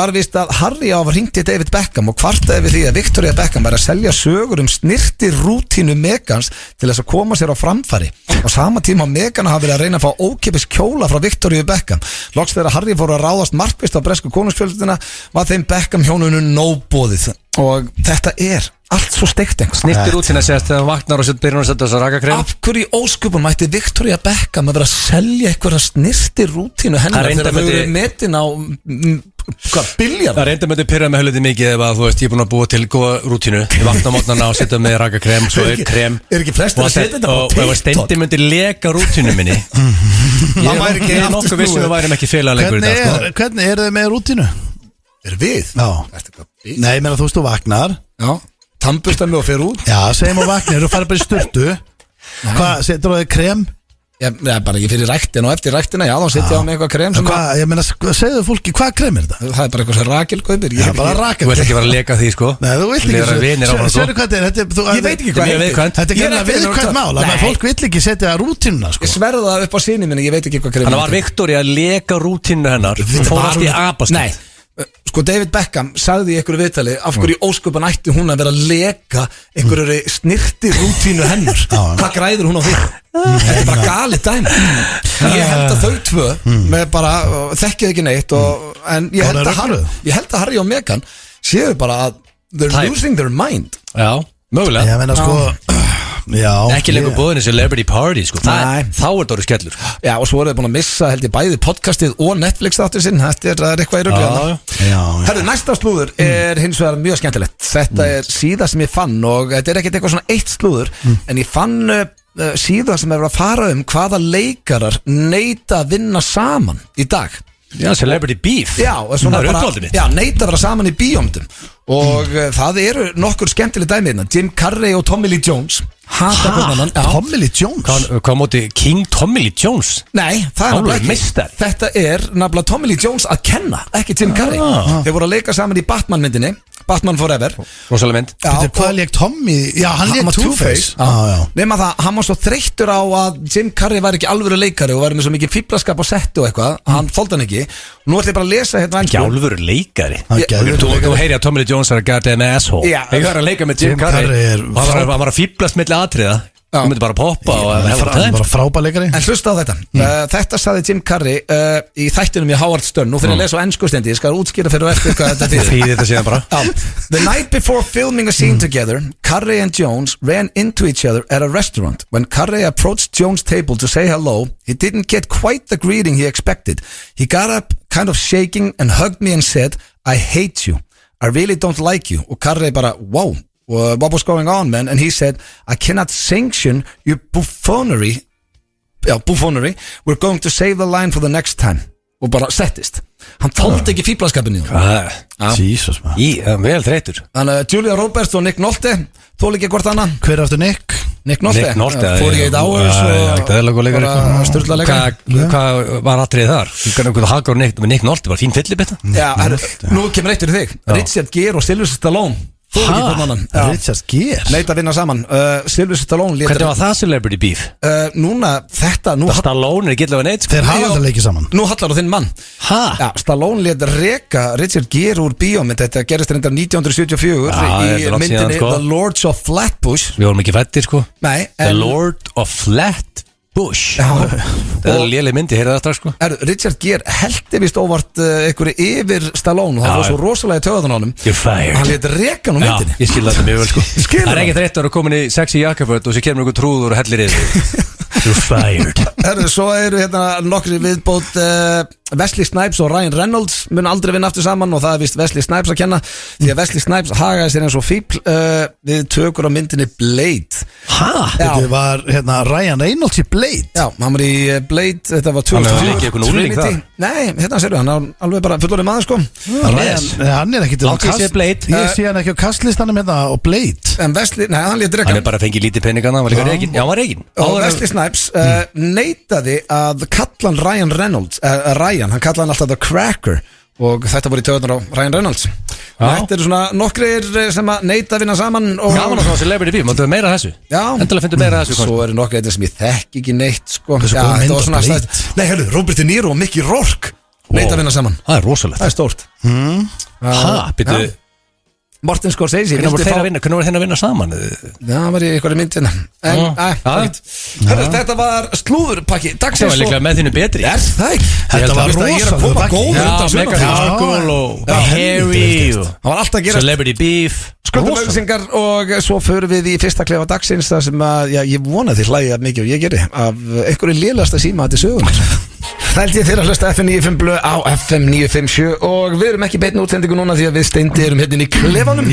var vist að Harry á að ringti David Beckham og kvartaði við því að Victoria Beckham var að selja sögur snirti rútínu Megans til þess að koma sér á framfæri og sama tíma Megan hafa verið að reyna að fá ókipis kjóla frá Victoria Beckham loks þegar Harry fór að ráðast markvist á bresku konungsfjölduna var þeim Beckham hjónunum nóbóðið og þetta er allt svo steikt einhvers Snittir út sinna segast þegar hann vaknar og byrjar að setja þess að rakakrem Af hverju í óskupun mætti Victoria Beckham að vera að selja eitthvað snirti rútínu hennar Það reyndar þegar þau myndi- eru metin á hvað, biljard? Það reynda með þetta pyrra með hölliti mikið ef að þú veist ég er búin að búa til góða rútínu Ég vakna á mótnarna og setja með rakakrem Svo er krem Er ekki flestir að setja þetta á Og ef að Steindi myndi leka rútínu minni Það væri ekki Ég er nokkuð vissum við værim ekki félagarleikur í dag sko. Hvernig er þið með rútínu? Er við? Já. Ertu eitthvað bíl? Nei, menn að þú veist þú vaknar. Já, tannburstar mig og fer út Já, segjum og vaknar og farið bara í sturtu. Hvað, setur þú þig krem? bara ekki fyrir ræktina og eftir ræktina, já, þá setja ég á mig eitthvað krem Ég meina, segðu fólki, hvað krem er þetta? Það er bara eitthvað sem Rakel kaupir. Það er bara Rakel. Þú vilt ekki vera að leka því, sko. Nei, þú vilt ekki. Sérðu hvað þetta er? Ég veit ekki hvað þetta er gerðan viðkvæmt mál, að fólk vill ekki setja rútínuna, sko. Ég sverða það upp á sinni minni, ég veit ekki hvað krem. Þannig var Viktoria að leka rútínu hennar fór allt í apaskip. Nei, sko David Beckham sagði í einhverju viðtali af hverju ósköpan ætti hún að vera að leka einhverju snirti rútínu hennar. Hvað græður hún á því? Þetta er bara galið dæmi. Ég held að þau tvö með bara þekkið ekki neitt en ég held að Harry og Meghan séu bara að they're losing their mind. Já, mögulega. Ég meina sko ekki lengur búin í celebrity party, sko. Þá er það orðið skellur. Já, og svo er þau búin að missa held ég bæði podcastið og Netflix þáttur sinn. Þetta er eitthvað í rugli. Herru, næsta slúður er hins vegar mjög skemmtilegt. Þetta er síða sem ég fann og þetta er ekkert eitthvað svona eitt slúður en ég fann síða sem er að fara hvaða leikarar neita að vinna saman í dag. Já, celebrity beef. Já, svona bara, neita að vera saman í bíómyndum og það eru nokkur skemmtileg dæmi hérna. Jim Carrey og Tommy Lee Jones hata hvernig Tommy Lee Jones? Hvað móti King Tommy Lee Jones? Nei, það er nefnilega þetta er nefnilega Tommy Lee Jones að kenna, ekki Jim Carrey. Þeir voru að leika saman í Batman myndinni, Batman Forever. Rosalega mynd. Hvað leik Tommy? Já, hann leik Two-Face. Nefna það, hann var svo þreyttur á að Jim Carrey var ekki alvöru leikari og var með svo mikið fíblaskap og setti og eitthvað, hann þoldi hann ekki. Nú ætlum ég bara að lesa hérna ekki alvöru leikari. Þú heyri að Tommy Lee Jones er a goddamn asshole. Ég var að leika með Jim Carrey. Hann var að fíblast milli atriða. Þú myndi bara poppa og bara frábæleikari. En hlusta á þetta. Þetta sagði Jim Carrey í þættinum í Howard Stern. Nú fyrir að lesa á ensku stendi. Ég skal útskýra fyrir og eftir hvað þetta fyrir. Þýðir þetta síðan bara. The night before filming a scene together, Carrey and Jones ran into each other at a restaurant. When Carrey approached Jones' table to say hello, he didn't get quite the greeting he expected. He got up kind of shaking and hugged me and said, I hate you. I really don't like you. Og Carrey bara, wow. What was going on, man? And he said, I cannot sanction your buffoonery. We're going to save the line for the next time. Og bara settist. Hann þoldi ekki fíblaskapinu. Jesus, man. Vel þreytur. Þannig að Julia Roberts og Nick Nolte þóli ekki hvort annan. Hver aftur Nick? Nick Nolte. Fór ég eitt áhus og sturla leikari. Hvað var aðtrið þar? Hvað hakur Nick Nolte? Var fín fyllibetta? Já, nú kemur eitt fyrir þig. Richard Gere og Sylvester Stallone. Richard Gere neita að vinna saman. Sylvester Stallone hvernig var það celebrity beef? Núna Stallone er ekki allavega neitt þeir hafa alltaf leikið saman. Nú hallar á þinn mann. Stallone lét reka Richard Gere úr bíómynd. Þetta gerist reyndar 1974 í myndinni The Lords of Flatbush. Við vorum ekki fættir sko. Nei, The Lord of Flatbush. Það er léleg myndi, heyrðu það strax sko. Richard Gere heldi vist óvart einhverju yfir Stallone og það var svo rosalega í töðan á honum. You're fired. Hann lét reka hann á myndinni. Ég skil það mjög vel sko. Það er ekkert rétt að vera komin í sexy jakkaföt og sér kemur einhver trúður og hellir yfir. You're fired. Svo eru hérna nokkri viðbót. Wesley Snipes og Ryan Reynolds mun aldrei vinna aftur saman og það er vist Wesley Snipes að kenna því að Wesley Snipes hagaði sér eins og fíbl við tökur á myndinni Blade. Þetta var hérna Ryan Reynolds í Blade. Já, hann var í Blade, þetta var 2004. Nei, hérna sér við, hann er alveg bara fullorðið maður sko. Hann er ekki til að Blade. Ég sé hann ekki á kastlistanum hérna og Blade. En Wesley, nei, hann lét reka. Hann er bara fengið lítið peninga, hann var líka reygin. Já, hann var reygin. Og Wesley Snipes neitaði að kalla hann Ryan Reynolds, hann kallaði hann alltaf The Cracker og þetta voru í töðunar á Ryan Reynolds. Þetta eru svona nokkrir sem að neita að vinna saman og gaman að það celebrity beef, máttu meira þessu. Já. Endilega finnstu meira þessu. Svo eru nokkrir þetta sem ég þekki ekki neitt sko. Já, þetta var svona stætt. Nei, hörru, Robert De Niro og Mickey Rourke neita að vinna saman. Það er rosalegt. Það er stórt. Býttu Martin Scorsese. Hvernig voru þeir að vinna saman? Já, það var í einhverju myndina. Þetta var slúðurpakki dagsins. Það var líklega með þínu betri. Það ekki. Þetta var rosalega góð. Meghan Markle og Harry Það var alltaf að gera celebrity beef. Sköldumauðsingar og svo förum við í fyrsta klefa dagsins þar sem að ég vona þið hlægja mikið og ég geri af einhverju lélasta síma þetta sögunar. Það held ég þeirra að hlusta FM 95 blöð á FM 957 og við erum ekki beinn útsendingu núna því að við Steindi erum hérna í klefanum.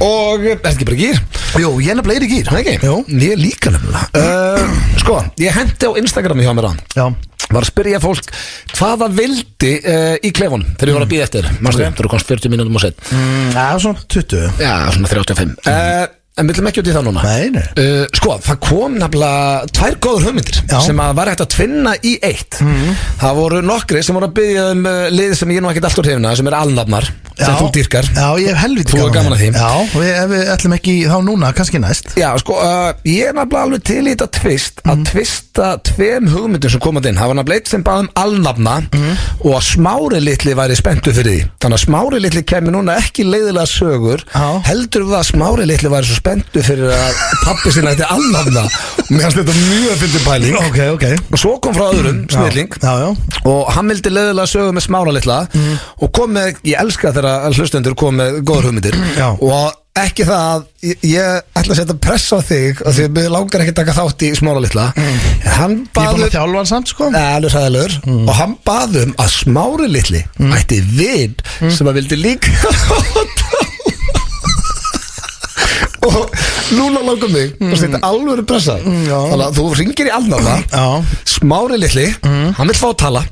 Og er ekki bara gýr? Jú, ég er nefnilega í gýr. Það ekki? Jú. Ég er líka nefnilega. Sko, ég hendi á Instagrami hjá mér á. Já. Var að spyrja fólk hvaða vildi í klefanum þegar ég var að býða eftir. Manstu, þú komst 40 mínútum og sett. Já, svona 20. Já, svona 35. En við viljum ekki út í það núna. Nei. Sko, það kom nefnilega 2 góður hugmyndir sem að var hægt að tvinna í eitt. Það voru nokkri sem voru að byggja liði sem ég nú ekkert alltaf hrifna, sem helnafnar, sem þú dýrkar. Já, ég hef helviti gaman að því. Já, við ætlum ekki þá núna, kannski næst. Já, sko, ég er nefnilega alveg til í þetta tvist að tvista 2 hugmyndum sem komað inn. Það var nefnilega eitt sem bað alnafna og að Smári litli væri spenntu fyrir því. Þannig að Smári litli kemur núna ekki leiðilega sögur. Heldur við að Smári litli væri svo spenntu fyrir að pabbi sinna þetta alnafna. Mér finnst þetta mjög fyndin pæling. Okay. Og svo kom frá öðrum snilling og hann vildi leiðilega sögu með Smára litla og kom með, ég elska þegar hlustendur kom með góður hugmyndir og ekki það að ég ætla að setja press á þig af því að við langar ekki að taka þátt í Smára litla. Hann Ég er búin að þjálfa hann samt sko. Alveg sæðilegur og hann bað að Smári litli ætti vin sem að vildi líka og núna langar mig og setja alveg pressa þannig að þú ringir í alnafna Smári litli, hann vil fá að tala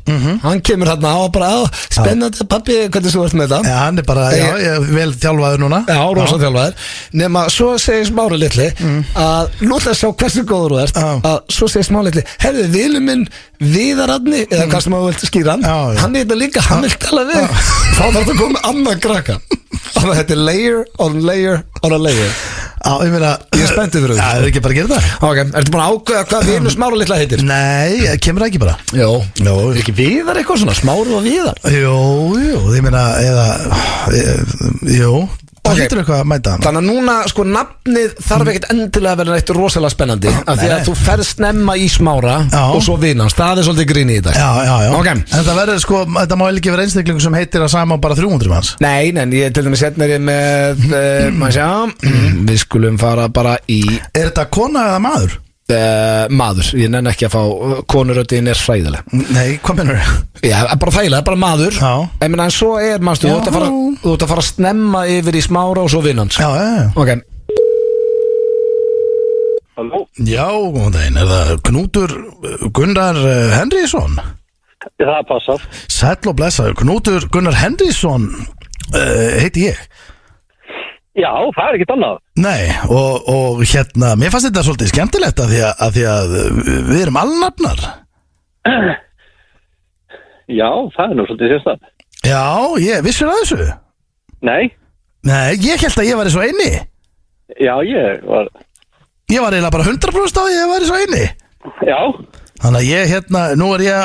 hann kemur hérna á bara spennandi pabbi, hvernig þú ert með þetta hann er bara, ég er vel þjálfaður núna rosa þjálfaður nema svo segir Smári litli að nú ætla að sjá hversu góður þú ert að svo segir Smári litli, herðu vinur minn Viðaradni, eða hvað sem þú vilt skýra hann er þetta líka, hann vil tala við þá þarf það að koma með annan krakka þannig að þetta er layer on layer on a layer ég meina, ég er spenntið fyrir það er ekki bara að gera það ok, ertu búin að ákveða hvað vinur Smára litla heitir? Nei, kemur það ekki bara Jó, ekki Viðar eitthvað svona, Smári og Viðar Jú, ég meina, jú Það heitir eitthvað að mæta hann Þannig að núna, sko, nafnið þarf ekkert endilega að vera neitt rosalega spennandi af því að þú ferð snemma í Smára og svo vinans, það er svolítið grín í þetta Já okay. En það verður, sko, þetta má ekki vera einstaklingu sem heitir að sama bara 300 manns Nei, ég til dæmis setna ég með maður sjá, við skulum fara bara í Er þetta kona eða maður? Maður, ég nenn ekki að fá konuröddin er hræðileg Nei, hvað mennur þau? Já, bara þægilega, bara maður en svo er, mannstu, þú ert að fara að snemma yfir í Smára og svo vinnans Já Ok Halló? Já, góðan daginn, er það Knútur Gunnar Henriksson? Það passar Sæll og blessaður, Knútur Gunnar Henriksson heiti ég Já, það er ekkert annað Nei, og hérna, mér fannst þetta svolítið skemmtilegt af því að við erum alnafnar Já, það er nú svolítið sérstæð Já, ég vissur að þessu Nei, ég held að ég væri svo eini já, ég var eiginlega bara 100% á því að ég væri svo eini Já, Þannig að ég hérna, nú er ég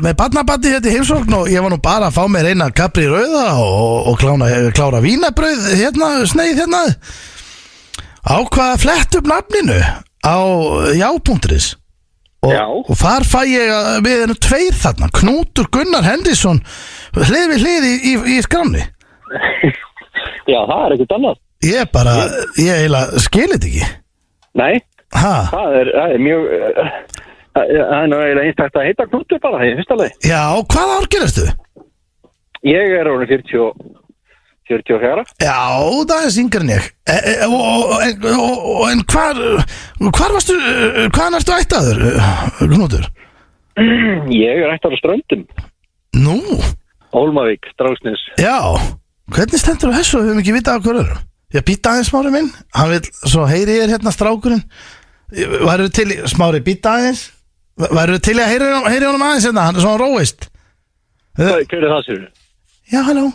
með barnabandi hérna í heimsókn og ég var nú bara að fá mér eina Capri rauða og klára vínabrauð hérna, sneið hérna ákvað að fletta upp nafninu á já.is og þar fæ ég við erum 2 þarna, Knútur Gunnar Henriksson hlið við hlið í skramni Já, það er ekkert annað Ég eiginlega skilir þetta ekki Nei, Ha? það er mjög það er nú eiginlega einstakt að heita Knútur bara í fyrsta lagi Já, hvað ár gerastu? Ég er orðinn 44 Já, það er syngur en ég En hvar varstu hvaðan ertu ættaður, Knútur? Ég er ættar á Ströndum Nú? Hólmavík, Dráksnes Já, hvernig stendur þessu að við höfum ekki vitað af hverju öðrum? Ég býta aðeins Smári minn, hann vil, svo heyri ég hérna strákurinn Væru til í, Smári býta aðeins Væru til í að heyri honum aðeins hérna, hann er svona róist Hvað er það sér? Já, halló,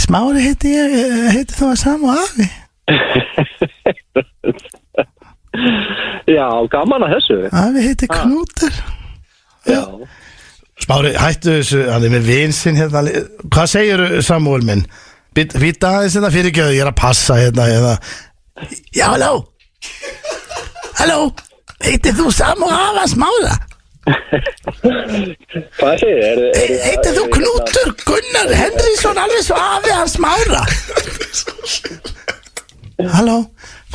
Smári heiti þá að sama afi Já, gaman að þessu Afi heiti Knútur Já Smári, hættu þessu, hann er með vinsinn hérna Hvað segir Samúel minn? Býta aðeins hérna fyrir ekki að ég er að passa hérna Já, halló Heitir þú Samúel afa Smára? Hvað segir? Heitir þú Knútur Gunnar Henriksson alveg svo afi hans Smára? Halló,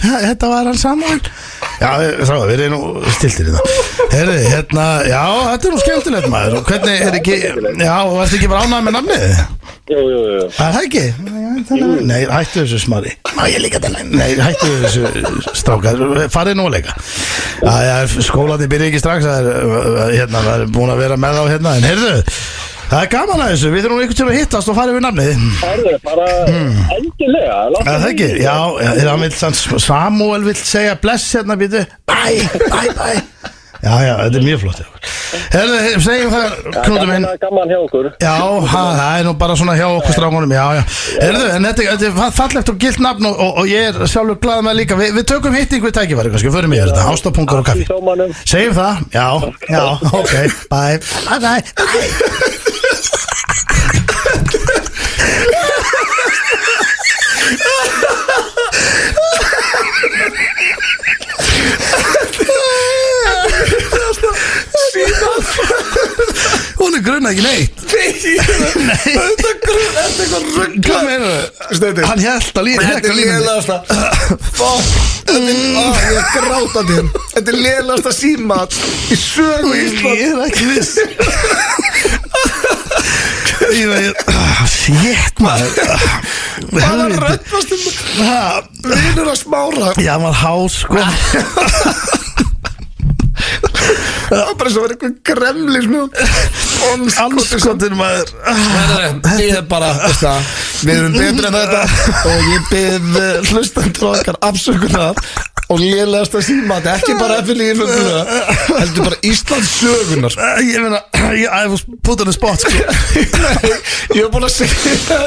þetta var hann Samúel Já, við erum nú stiltir í það Herri, hérna, já, þetta er nú skemmtilegt maður Og hvernig er ekki, já, varst ekki bara ánægð með namnið? Jú Það er ekki? Nei, hættu þessu Smári Má ég líka þetta? Nei, hættu þessu strákar Farið nú að leika Skólandi byrja ekki strax Það er búin að vera með á hérna En heyrðu, Það er gaman að þessu, við þurfum einhvern tíma að hittast og fara yfir nafnið. Það er bara endilega. Það ekki, já, Samuel vill segja bless hérna býtu. Bye. Já, þetta er mjög flott. Herðu, segjum það, Knútur minn. Gaman hjá okkur. Já, það er nú bara svona hjá okkur strákunum, já. Herðu, en þetta er fallegt og gilt nafn og ég er sjálfur glaður með líka. Við tökum hitting við tækifæri, kannski, förum yfir þetta, ástapungur og kaffi. Segjum það, já, ok, bye. Hún er grunna ekki neitt. Nei. Þetta er eitthvað rugg. Hvað meinar þau? Hann held að lína. Þetta er lélegasta. Ég er grátandi. Þetta er lélegasta símat í sögu Ísland. Ég er ekki viss. Shit maður. Bara röddast vinur að Smára. Já, maður hás sko. Það var bara svo verið eitthvað gremlis Anskotin maður. Ég er bara, við erum betri en þetta og ég bið hlustendur okkar afsökunar og lélegasta símat, ekki bara FLÍ heldur bara Íslands sögunar. Ég meina, I was put on the spot sko. Nei, ég hef búin að segja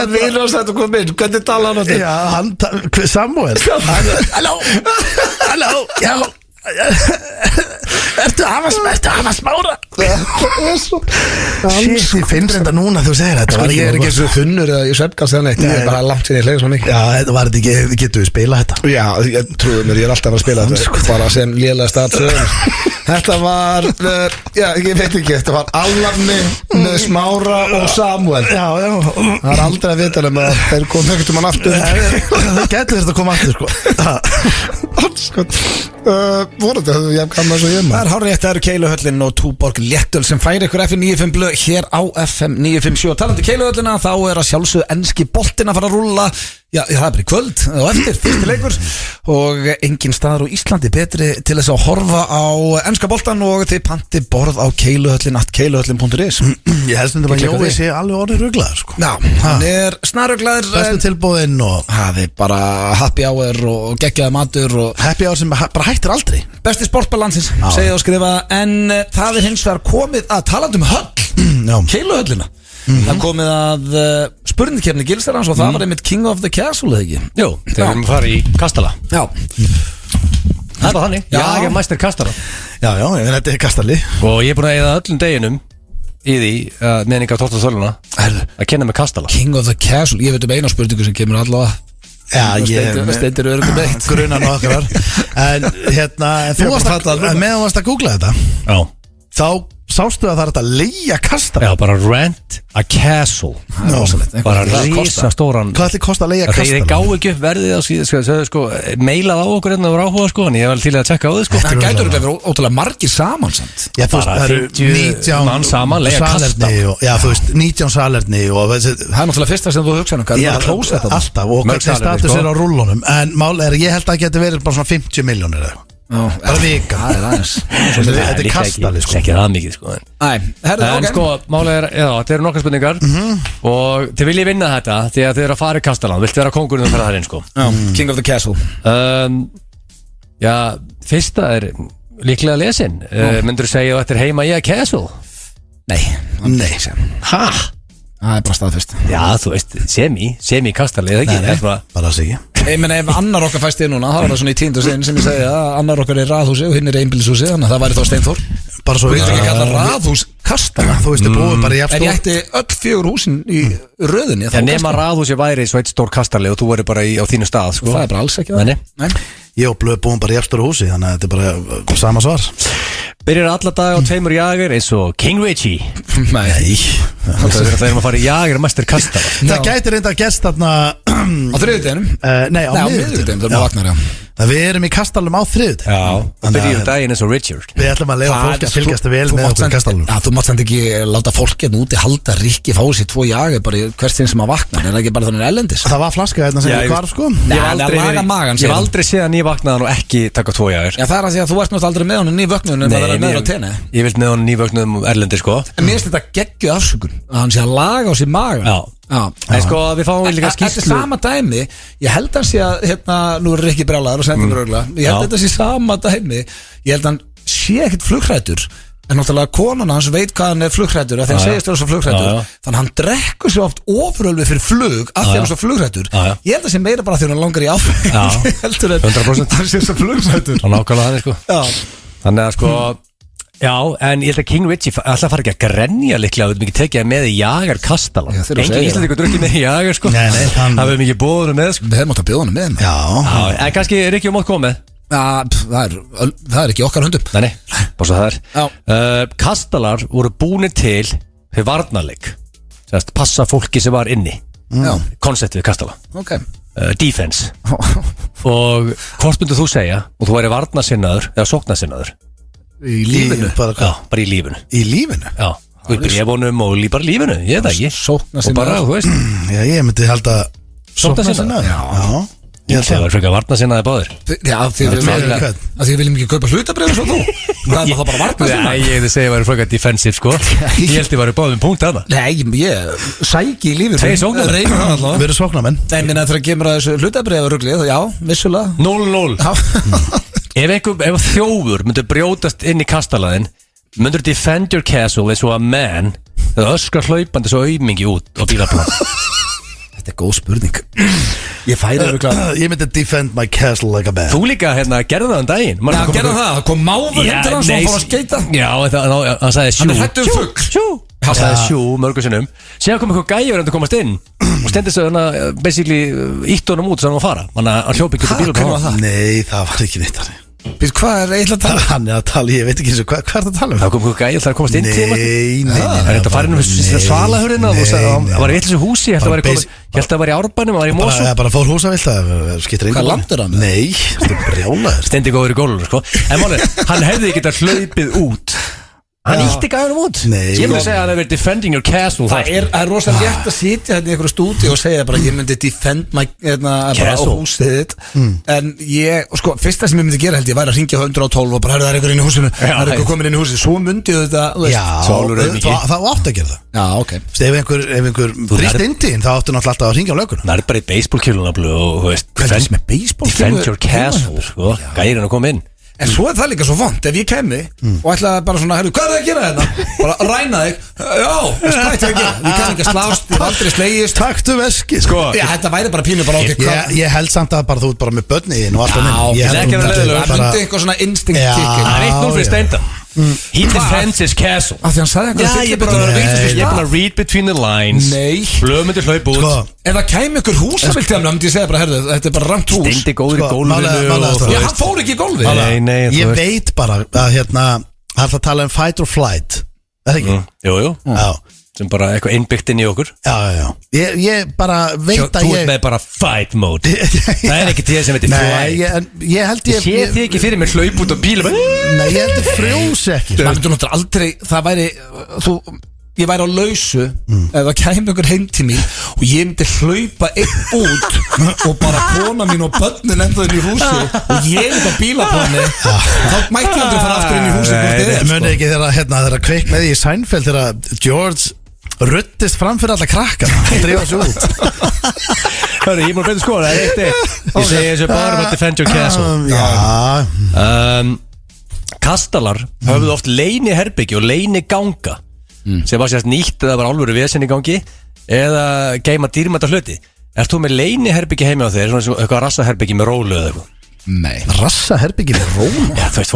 að vinur að þetta kom inn. Hvernig tala hann á þetta? Já, hann, Samuel. Halló, já. Ertu að hafa Smára? Shit, ég finn reynda núna þú segir þetta. Ég er ekki eins og þunnur eða ég svefgast eða neitt. Ég er bara langt sinni, ég hlegi svo mikið. Já, þetta var þetta ekki, getur við spila þetta? Já, ég trúið mér, ég er alltaf að spila þetta bara sem lélega statsöður. Þetta var, ég veit ekki, þetta var Allarni með Smára og Samuel. Já. Það er aldrei að vita um að þeir komum ekkert um hann aftur. Það getur þetta að koma aftur sko. Voru þetta, ég hef gaman svo ég maður. Það er hárrétt, það eru Keiluhöllin og Túborg Léttöl sem færi ykkur FM 95 blöð hér á FM 957. Talandi Keiluhöllina, þá er að sjálfsögðu enski boltinn að fara að rúlla. Já, það er bara í kvöld og eftir, fyrsti leikur og engin staðar á Íslandi betri til þess að horfa á enska boltan og þið panti borð á keiluhöllin.is. Ég helst að Jói sé alveg orðið ruglaður sko. Já, hann er snarruglaður. Bestu tilbúðinn og það er bara happy hour og geggjaði matur og happy hour sem bara hættir aldrei. Besti sportbalansins, segja og skrifa. En það er hins vegar komið að talandi höll, Keiluhöllina. Það komið að spurningkeppni Gilsarans og það var einmitt King of the Castle, eða ekki? Jú, þeir erum að fara í Kastala. Já. Það er bara þannig. Já, ég er mæstir Kastala. Já, en þetta er Kastali. Og ég er búin að eyða öllum deginum í því meðninga á Tortaþöluna að kenna með Kastala. King of the Castle, ég veit um eina spurningu sem kemur allavega. Já, steindir örugum eitt grunan okkar. En þú varst að googla þetta. Já. Þá sástu að það er að leigja Kastala. Já, bara rent a castle. Bara risastóran. Hvað ætli kosta að leigja Kastala? Þeir gá ekki upp verðið á síðan sko, meilað á okkur hérna og áhuga sko, en ég var til að tjekka á þið sko. Það gætur verið ótrúlega margir saman samt. Já, þú veist, það eru 19 mann saman leigja Kastala. Já, þú veist, 19 salerni og það er náttúrulega fyrsta sem þú hugsa um. Já, alltaf og hvernig status er á rúllunum. En mál er, ég held að það geti verið bara svona 50 miljónir eða bara vika. Það er aðeins. Þetta er Kastali sko. Ekki það mikið sko. En sko, málega er, já, þetta eru nokkar spurningar og þið viljið vinna þetta því að þið eru að fara í Kastalan. Viltu vera kóngurinn og fara þar inn sko? King of the Castle. Já, fyrsta er líklega lesin. Myndur þú segja að þetta er heima í að Castle? Nei. Hæ? Það er bara staðfest. Já, þú veist, semi Kastali, eða ekki? Nei, bara sig ekki. Ég meina, ef annar okkar fæst inn núna, það var það svona í 10. sinn sem ég segi að annar okkar er raðhúsi og hinn er einbýlishúsi, þannig að það væri þá Steinþór. Bara svo Viltu ekki kalla raðhús Kastala? Þú veist, þið búið bara í En ég ætti öll 4 húsin í röðinni. Það nema raðhúsi væri svo eitt stór Kastali og þú væri bara á þínu stað, sko. Það er bara alls ekki það. Nei. Ég og Blöð búum bara í efstur húsi, þannig að þetta er bara sama svar. Byrjar alla dag á 2 jager eins og King Richie. Nei. Það erum að fara í jager mestir Kastala. Það gæti reynda að gerst þarna á þriðjudeginum? Nei, á miðvikudeginum. Það er vaknar, já. Við erum í kastalum á þriðut Já, og byrjum daginn eins og Richard. Við ætlum að leiða fólki að fylgjast vel með okkur í kastalum. Já, þú mátt samt ekki láta fólki hérna úti halda Rikki fá sér 2 jager bara í hvert sinn sem að vakna. Er það ekki bara þannig erlendis? Það var flaska hérna sem við hvarf sko. Ég hef aldrei séð að nývaknaðan og ekki taka 2 jager. Já, það er að því að þú ert náttúrulega aldrei með honum nývöknuðum en það er með á tenni. Ég vilt með honum nývöknuðum erlendi sko. En mér finnst þetta geggjuð afsökun að hann sé að laga á sér magan. Já, en sko við fáum líka skýrslu. Þetta er sama dæmi. Ég held að hann sé að hérna, nú er Rikki brjálaður og sendir mér örugglega. Ég held að þetta sé sama dæmi. Ég held að hann sé ekkert flughræddur. En náttúrulega konan hans veit hvað hann er flughræddur af því hann segist þessu flughræddur. Þannig hann drekkur sér oft ofurölvi fyrir flug af því hann er svo flughræddur. Ég held að sé meira bara því hann langar í áfengi. Heldur en 100% hann sé svo flughræddur. Og nákvæmlega þannig sko. Þannig að sko já, en ég held að King Richie alltaf fara ekki að grenja líklega að við mikið tekið með í jager kastala. Engin Íslandíkur drukkið með í jager sko. Nei, það við mikið bóður með sko. Við hefum átt að bjóða hann með. Já. En kannski Rikki mátt koma með. Það er ekki okkar höndum. Nei, bara svo það er. Kastalar voru búnir til fyrir varnarleik. Sérst, passa fólki sem var inni. Konceptið kastala. Defense. Og hvort myndir þú segja og þú væri varnarsinnaður eða sóknarsinnaður? Í lífinu? Já, bara í lífinu. Í lífinu? Já, og í bréfunum og bara í lífinu, ég veit ekki. Sóknarsinnaður. Og bara, þú veist. Já, ég myndi held að sóknarsinnaður. Já. Ég held að það var frekar varnarsinnaði báðir. Já, því við viljum ekki kaupa hlutabrif svo þú. Það er það bara varnarsinnaði. Nei, ég hefði segið að það var frekar defensive sko. Ég held að það var báðum punkt að það. Nei, ég sæki í lífinu. Tveir sóknar. Við erum sóknarmenn. Nei, minna þegar kemur að þessu hlutabrifruglið, já, vissulega. 0-0. Ef þjófur myndur brjótast inn í kastalaðin, myndur defend your castle eins og a man, það öskar hlaupandi svo aumingi út á bílaplan. Þetta er góð spurning. Ég færi ég myndi defend my castle like a man. Þú líka gerði það daginn. Já, gerði það, það kom máfur hendur hans og hann fór að skeita. Já, hann sagði sjú. Hann er hættur fugl. Hann sagði sjú mörgur sinnum. Síðan kom eitthvað gæjur að komast inn og stendur svo basically ítt honum út sem hann var að fara. Hann hljópi ekki til bílaplan. Nei, það var ekki neitt þannig. Býtt, hvað er eiginlega að tala? Hann er að tala, ég veit ekki eins og hvað er það að tala um? Það kom eitthvað gæjur þar að komast inn til Nei. Það er þetta að fara inn um svalahurðina og það var í eitthvað húsi. Ég held að það var í Árbænum og það var í Mosó. Bara fór húsavilt, það skiptir Hvað land er hann? Nei, þetta er brjálaður. Stendi góður í gólunum sko. En málið, hann hefði getað hlaupið út. Hann ítti gæðunum út. Nei. Ég myndi segja að hann hefði verið defending your castle. Það er rosalega rétt að sitja hérna í einhverju stúdíu og segja bara ég myndi defend my castle. húsið þitt. En ég, sko, fyrsta sem ég myndi gera held ég væri að ringja 112 og bara það er einhver inn í húsinu. Það er einhver komin inn í húsið. Svo myndi þetta, Já, það átti að gera það. Já, ok. Ef einhver brýst inn til það áttu náttúrulega alltaf að ringja á löguna. Það er bara í baseballkjölunablu og þú veist, defend your castle sko. Gæðirinn að koma inn. En svo er það líka svo vond, ef ég kemmi og ætlaði bara svona, hvað er það að gera hérna? Bara ræna þig, já, hvað er það að gera? Ég kann ekki að slást, ég hef aldrei slegist. Taktu veski, sko. Já, þetta væri bara pínu bara okkur. Ég held samt að bara þú ert bara með börniðin og allt um minn. Já, ekki vera leiðilegur. Það myndi eitthvað svona instinct kickin. Það er 1-0 fyrir Steinda. He defends his castle. Af því hann sagði eitthvað ég er bara að read between the lines. Nei. Blöðmyndir hlaup út. Ef það kæmi ykkur húsavilt hjá myndi ég segja bara, herðu, þetta er bara rangt hús. Steindi góður í gólfinu. Já, hann fór ekki í gólfið. Nei, ég veit bara að hérna það er að tala um fight or flight. Er það ekki? Jú. Já. Sem bara eitthvað innbyggt inn í okkur. Já. Ég bara veit að Þú ert með bara fight mode. Það er ekki til sem heitir flight. Nei, ég held ég sé þig ekki fyrir mér hlaup út á bíl. Nei, ég held ég frjós ekki. Það myndur náttúrulega aldrei, það væri ég væri á lausu ef það kæmi ykkur heim til mín og ég myndi hlaupa einn út og bara kona mín og börnin enda inn í húsi og ég enda bílaplanni þá mætti ég aldrei fara aftur inn í húsi. Muni ekki þegar kveik með því í Seinfeld þegar George ruttist fram fyrir alla krakkar og drífa svo út. Hörru, ég múið betur skoða, það er 1-1. Ég segi þessu bara að defend your castle. Já. Kastalar höfðu oft leyni herbyggi og leyni ganga sem var sérst nýtt eða var alvöru vesen í gangi eða geima dýrmæta hluti. Ert þú með leyni herbyggi heimi á þér, svona eitthvað rassaherbyggi með rólu eða eitthvað? Nei. Rassaherbyggi með rólu? Já, þú veist,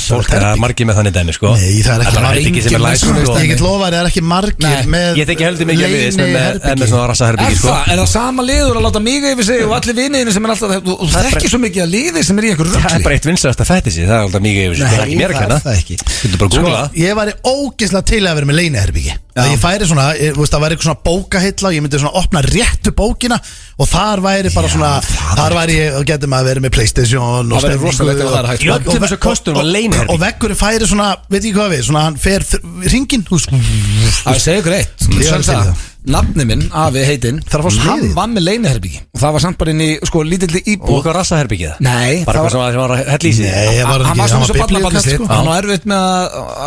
fólk er margir með þannig dæmi, sko. Nei, það er ekki margir. Ég get lofa það er ekki margir með ég þekki heldur mikið við með svona rassaherbyggi, sko. Er það sama liður að láta mig yfir sig og allir viniðinu sem er alltaf, og það er ekki svo mikið að liði sem er í einhver rugli. Það er bara eitt vinsælasta fættisi, það er alltaf mig yfir sig. Það er ekki mér að kenna. Þú getur bara að googla. Ég væri ógeðslega til að vera með leyniherbyggi. að ég færi svona, það væri eitthvað svona bókahilla og ég myndi svona opna réttu bókina og þar væri bara svona þar væri ég, og getum að vera með PlayStation og væri rosalegt ef það er hægt. Öllum þessu kostum og leyniherbergi. Og veggurinn færi svona, veit ekki hvað við, svona hann fer hringinn, Það segir ykkur eitt Nafni minn, afi heitinn hann var með leyniherbyggi og það var samt bara inn í sko lítilli íbúð Og hvað rassaherbyggið? Nei, bara eitthvað sem var að hella í sig. Hann var svona svo barnabarnið hann var erfitt með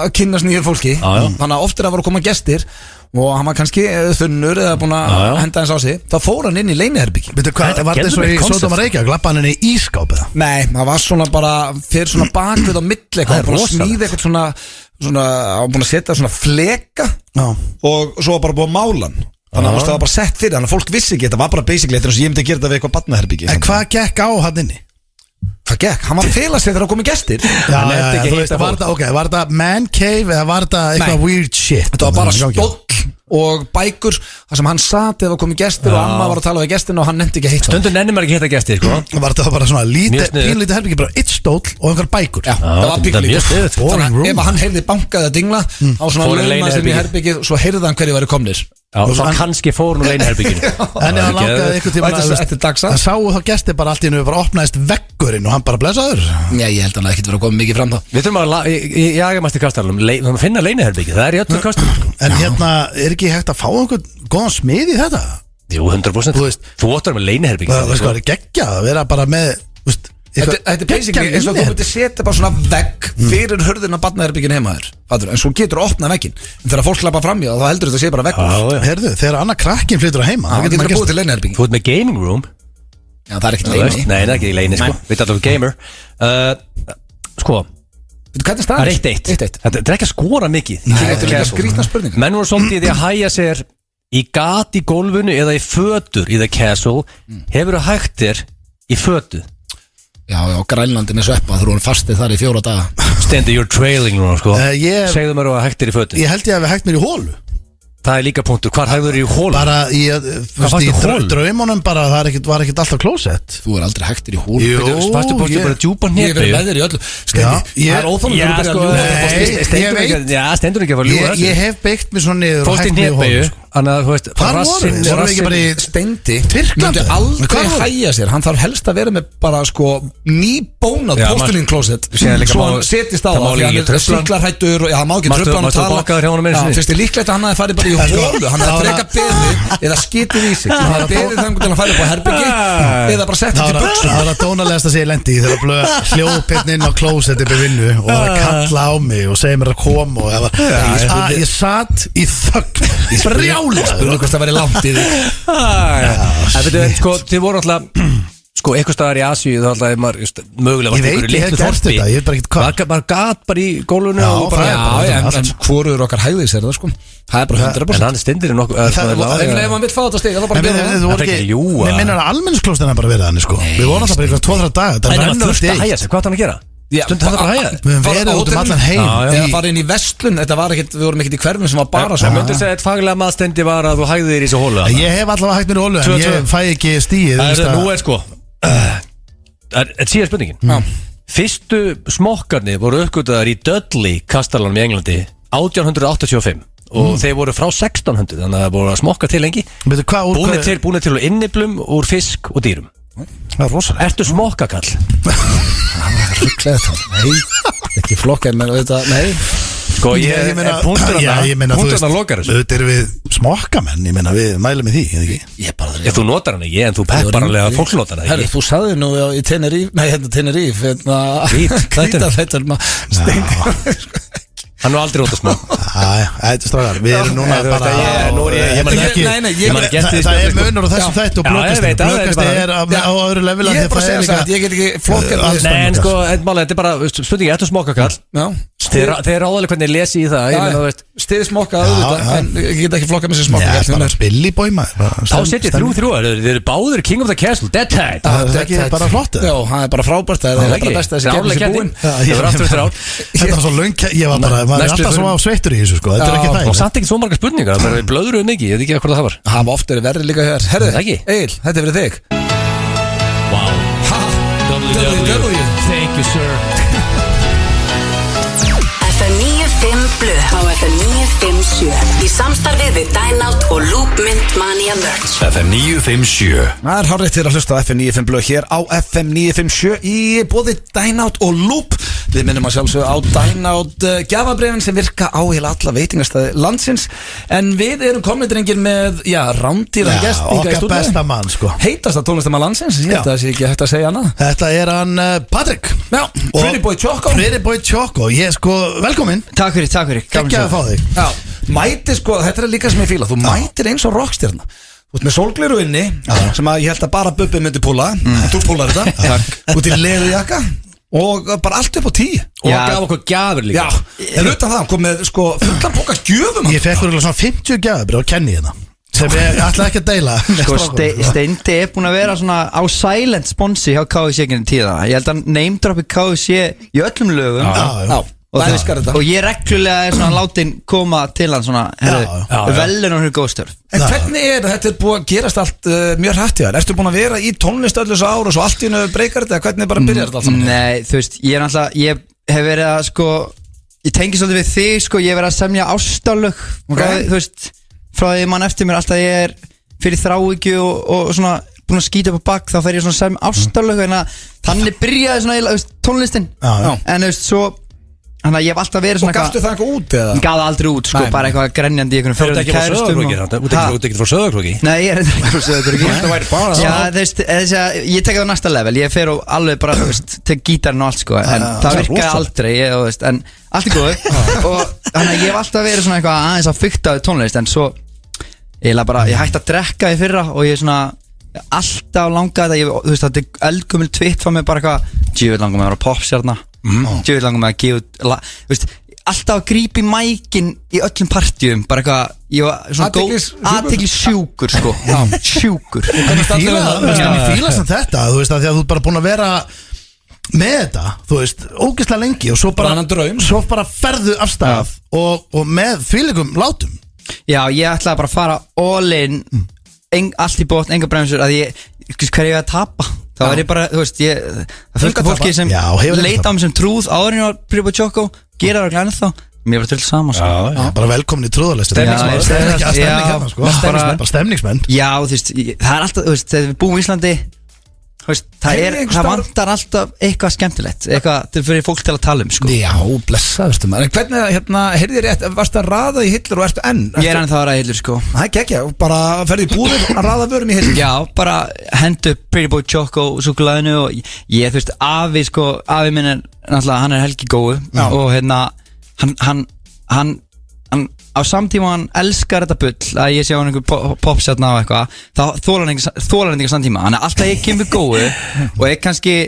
að kynast nýjur fólki þannig að oft að voru að koma gestir og hann var kannski þunnur eða búin að henda hans á sig þá fór hann inn í leyniherbyggi Veitu hvað, var þetta svo í Sódóma Reykjavík glappa hann inn í ískáp eða? Nei, það var svona bara fyrir svona bakvið á milli hann var búin að smíða eitthvað svona hann búin að setja svona fleka og svo bara búin að mála hann þannig að það var bara sett fyrir þannig að fólk vissi ekki þetta var bara basically þetta ég myndi að gera þetta við eitthvað barnaherbyggi En hvað gekk á hann inni? Hvað gekk? Hann var að fela sig þegar það komið gestir þú veist, var þetta man cave eða var þetta eitthvað weird shit? Þetta var bara stóll og bækur þar sem hann sat eða komið gestir og amma var að tala við gestina og hann nefndi ekki að hitta Stundum nennir maður ekki að hitta gestir sko. Var þetta bara svona pínlítið herbyggi bara eitt stóll og einhver bækur Já, það var píkulítið Þannig að ef hann heyrði bankað að dingla á svona lauma sem í herbyggið svo heyrði hann hverju væri komnir og svo kannski fór nú leyniherbygginu En ef hann langaði einhvern tíma það sáu þá gestir bara allt í hennu bara opnaðist veggurinn og hann bara blessaður Já, ég held að hann ekkert verið að koma mikið fram þá Við þurfum að jagamast í kastalunum finna leyniherbygi, það er í öllum kastalunum En hérna, er ekki hægt að fá einhvern góðan smið í þetta? Jú, 100% Þú óttar með leyniherbygi Það er geggjað að vera bara með Þetta er basically eins og þú myndir setja bara svona vegg fyrir hurðina barnaherbyggin heima þér en svo getur þú opnað veggin en þegar fólk lappa fram í það þá heldur þetta sé bara veggur Herðu, þegar annar krakkin flytur að heima þá getur það búið til leyniherbyggi Þú ert með gaming room Já, það er ekkert leyni Nei, það er ekki leyni, sko Við erum gamer Sko Hvernig Það er staðist? 1-1 Þetta er ekki að skora mikið Þetta er líka skrýtna spurningar Menn voru svolítið í því að hæja sér í gat í gólfinu eða í fötur í the castle Hefur þú hægt þér í fötu? Já, Grænlandi með sveppa þú voru fastið þar í 4 daga Stendi, you're trailing núna, sko Segðu mér að hægt þér í fötu Ég held ég að við hægt mér í hólu Það er líka punktur, hvar hægður í hólum? Bara í draumunum bara, það var ekkert alltaf klósett Þú er aldrei hægtir í hólum Jú, Varstu bóttið bara djúpa Ég hnetbeygju? verið með þér í öllu Það er óþáðum Já, stendur ekki að fara að ljúga Ég hef beygt mér svo niður og Fórst í hægt mér í hnetbeygju hólu Þannig að þú veist Hvar voru? Voru við ekki bara í Steindi Tyrklandi? myndi aldrei hægja sér Hann þarf helst að vera með bara sko nýbónað postulín klósett Svo hann setist á það Því hann er sýklarhættur og það má ekki tröfla hann að tala Fyrst er líklegt að hann hafi farið bara í hólu Hann hefði freka beðið eða skitið í sig Hann hefði beðið þannig til að færa upp á herbyggi Eða bara sett þetta í buxum Það var að dónalegast að segja lendi Þegar blöð hljópinn inn á klósetti upp í vinnu Og það kalla á mig og segja mér að koma Og ég satt í þögn Brjáli Spurðu hvort það væri langt í þig En veitu, sko, þið voru alltaf Sko, eitthvað staðar í Asíu þá alltaf er maður mögulega Ég veit, ég hef gert þetta, ég veit bara ekkert hvað Maður gat bara í gólfinu en hvorur okkar hægðis er það sko Það er bara 100% En hann stindir nokkuð Ef hann vil fá þetta stig, þá bara gera það Mér minnar að almennsklóstin er bara verið þannig sko Við vorum alltaf bara eitthvað 2-3 daga Það er þurft að hægja sig, hvað er hann að gera? Stund það bara að hægja Við höfum verið út allan heim Eða farið inn í vestlun, þetta var ekkert, við vorum ekkert í hverfum sem var bara Það myndi segja að faglega maðstendi var að þú hægði þér í þessu hólu Ég hef allavega hægt mér í hólu en ég fæ ekki stíð Nú er sko Síðan spurningin Fyrstu smokkarnir voru uppgötaðar í Dudley kastalanum í Englandi 1885 og þeir voru frá 1600 þannig að það voru að smokka til lengi búnir til inniblum úr fisk og dýrum Það er rosalega Ertu smokkakall? Rugglega það, nei, ekki flokkar menn þetta, nei Sko ég meina punkturna lokar þessu Þetta er við smokkamenn, ég meina við mælum í því, eða ekki? Ég bara Þú notar hann ekki, en þú peppar hann að fólk notar hann ekki Herri, þú sagði nú í Tenerife, nei hérna Tenerife Þetta Steindi Hann var aldrei út að smá Þetta er strákar, við erum núna bara Það er munur á þessum þættu og blökasti er á öðru level Ég er bara að segja það, ég get ekki flokkar Nei, en sko, þetta er bara spurningi, þetta er smokkakall Þeir er áðalega hvernig ég lesi í það Stiði smokka auðvitað, en ég get ekki flokkar með sér smokka Það er bara Billy Boy maður Þá setjið 3-3, þeir eru báður King of the Castle, Dead Tide Það er ekki bara flott Já, það er bara frábært, það er bara best að þessi kemur sér búin Þetta var svo löng, ég var bara maður er alltaf svo sveittur í þessu sko, þetta er ekki það Og samt ekki svo marga spurningar, það er blöðruð mikið, ég veit ekki hvað það var Það var ofta verið líka hér Herðu, Egil, þetta er fyrir þig Wow WW Thank you sir FM 95 Blu á FM 95 957 í samstarfið við Dynout og Loop Mint Mania Merch. FM 957. Það hárrétt fyrir að hlusta á FM 95 blöð hér á FM 957 í boði Dynout og Loop. Við minnum að sjálfsögðu á Dynout gjafabrefin sem virka á heila alla veitingastæði landsins. En við erum komnir drengir með, rándýran gest okkar besta mann sko. Heitasta tónlistamann landsins, ég held að það sé ekki hægt að segja annað. Þetta er hann Patrik. Já, Pretty Boy Choco. Pretty Boy Choco, ég sko, velkomin. Takk fyrir. Gekkjaði að fá þig. Já, mæti sko, þetta er líka sem ég fíla. Þú mætir eins og rockstjarna. Þú ert með sólgleru inni sem að ég held að bara Bubbi myndi púla. Þú púlar þetta. Út í leðujakka og bara allt upp á 10. Og gaf okkur gjafir líka. Já, en utan það kom með sko fullan póka gjöfum. Ég fekk svona 50 gjafir og kenni hérna sem ég ætla ekki að deila. Sko Steindi er búin að vera svona á silent sponsi hjá KFC ekki tíða. Ég held að neymdroppi KFC í öllum lögum. Já. Og ég reglulega er svona látin koma til hann svona velun og hér góðstörf. En hvernig þetta er búið að gerast allt mjög hrætt í þér? Ertu búin að vera í tónlist öllu þessu ár og svo allt í hennu breykar þetta? Hvernig bara byrjar þetta allt saman? Nei, þú veist, ég hef verið að sko, ég tengi svolítið við þig sko, ég hef verið að semja ástarlög þú veist, frá því mann eftir mér alltaf ég er fyrir þráhyggju og svona búin að skýta upp á bak, þá fer ég svona að semja ástarlög þannig byrjaði svona tónlistin. En þú veist, svo þannig að ég hef alltaf verið svona. Og gafstu það eitthvað út eða? Gaf það aldrei út sko, bara eitthvað grenjandi í einhvern Þú ert ekki frá Söðurkróki? Nei, ég er ekki frá Söðurkróki. Þetta væri bara það. Já, ég tek það á næsta level. Ég fer og alveg bara, tek gítarinn og allt sko. En það virkaði aldrei, en allt er góð. Og þannig að ég hef alltaf verið svona eitthvað aðeins að fiktaði tónlist. En svo, ég hætti að drekka í fyrra og ég svona alltaf langaði þetta er eldgumil tvitt frá mig bara eitthvað djöfull langar mig að vera popstjarna djöfull langar mig að gefa alltaf að grípa í mækin í öllum partjum bara eitthvað, ég var svona athyglis sjúkur sko sjúkur Ég fíla sem þetta, þú veist að því að þú er bara búin að vera með þetta, þú veist, ógeðslega lengi og svo bara ferðu af stað og með þvílegum látum. Já, ég ætlaði bara að fara all in allt í botn, enga bremsur að hver ég að tapa þá er ég bara, þú veist, það fylgta fólki sem leita á mig sem trúð áður en ég var Pretty Boy Choco, gera það glæðin þá mér var til saman bara velkomin í trúðarlistu bara stemningsmenn. Já, þú veist, það er alltaf, þú veist, þegar við búum í Íslandi það vantar alltaf eitthvað skemmtilegt, eitthvað til fyrir fólk til að tala um sko. Já, blessaðustu maður. En hvernig, heyrði ég rétt, varstu að raða í hillur og ertu enn? Ég er enn þá að raða í hillur sko. Það er geggja, bara ferði í búðir að raða vörum í hillur? Já, bara hendu Pretty Boy Choco súkkulaðinu og ég, þú veist, afi minn er náttúrulega, hann er Helgi Góu og hann á samtíma hann elskar þetta bull að ég sé á einhver popstjarna og eitthvað þá þólar hann ekki á samtíma hann er alltaf ég kemur góðu og ég kannski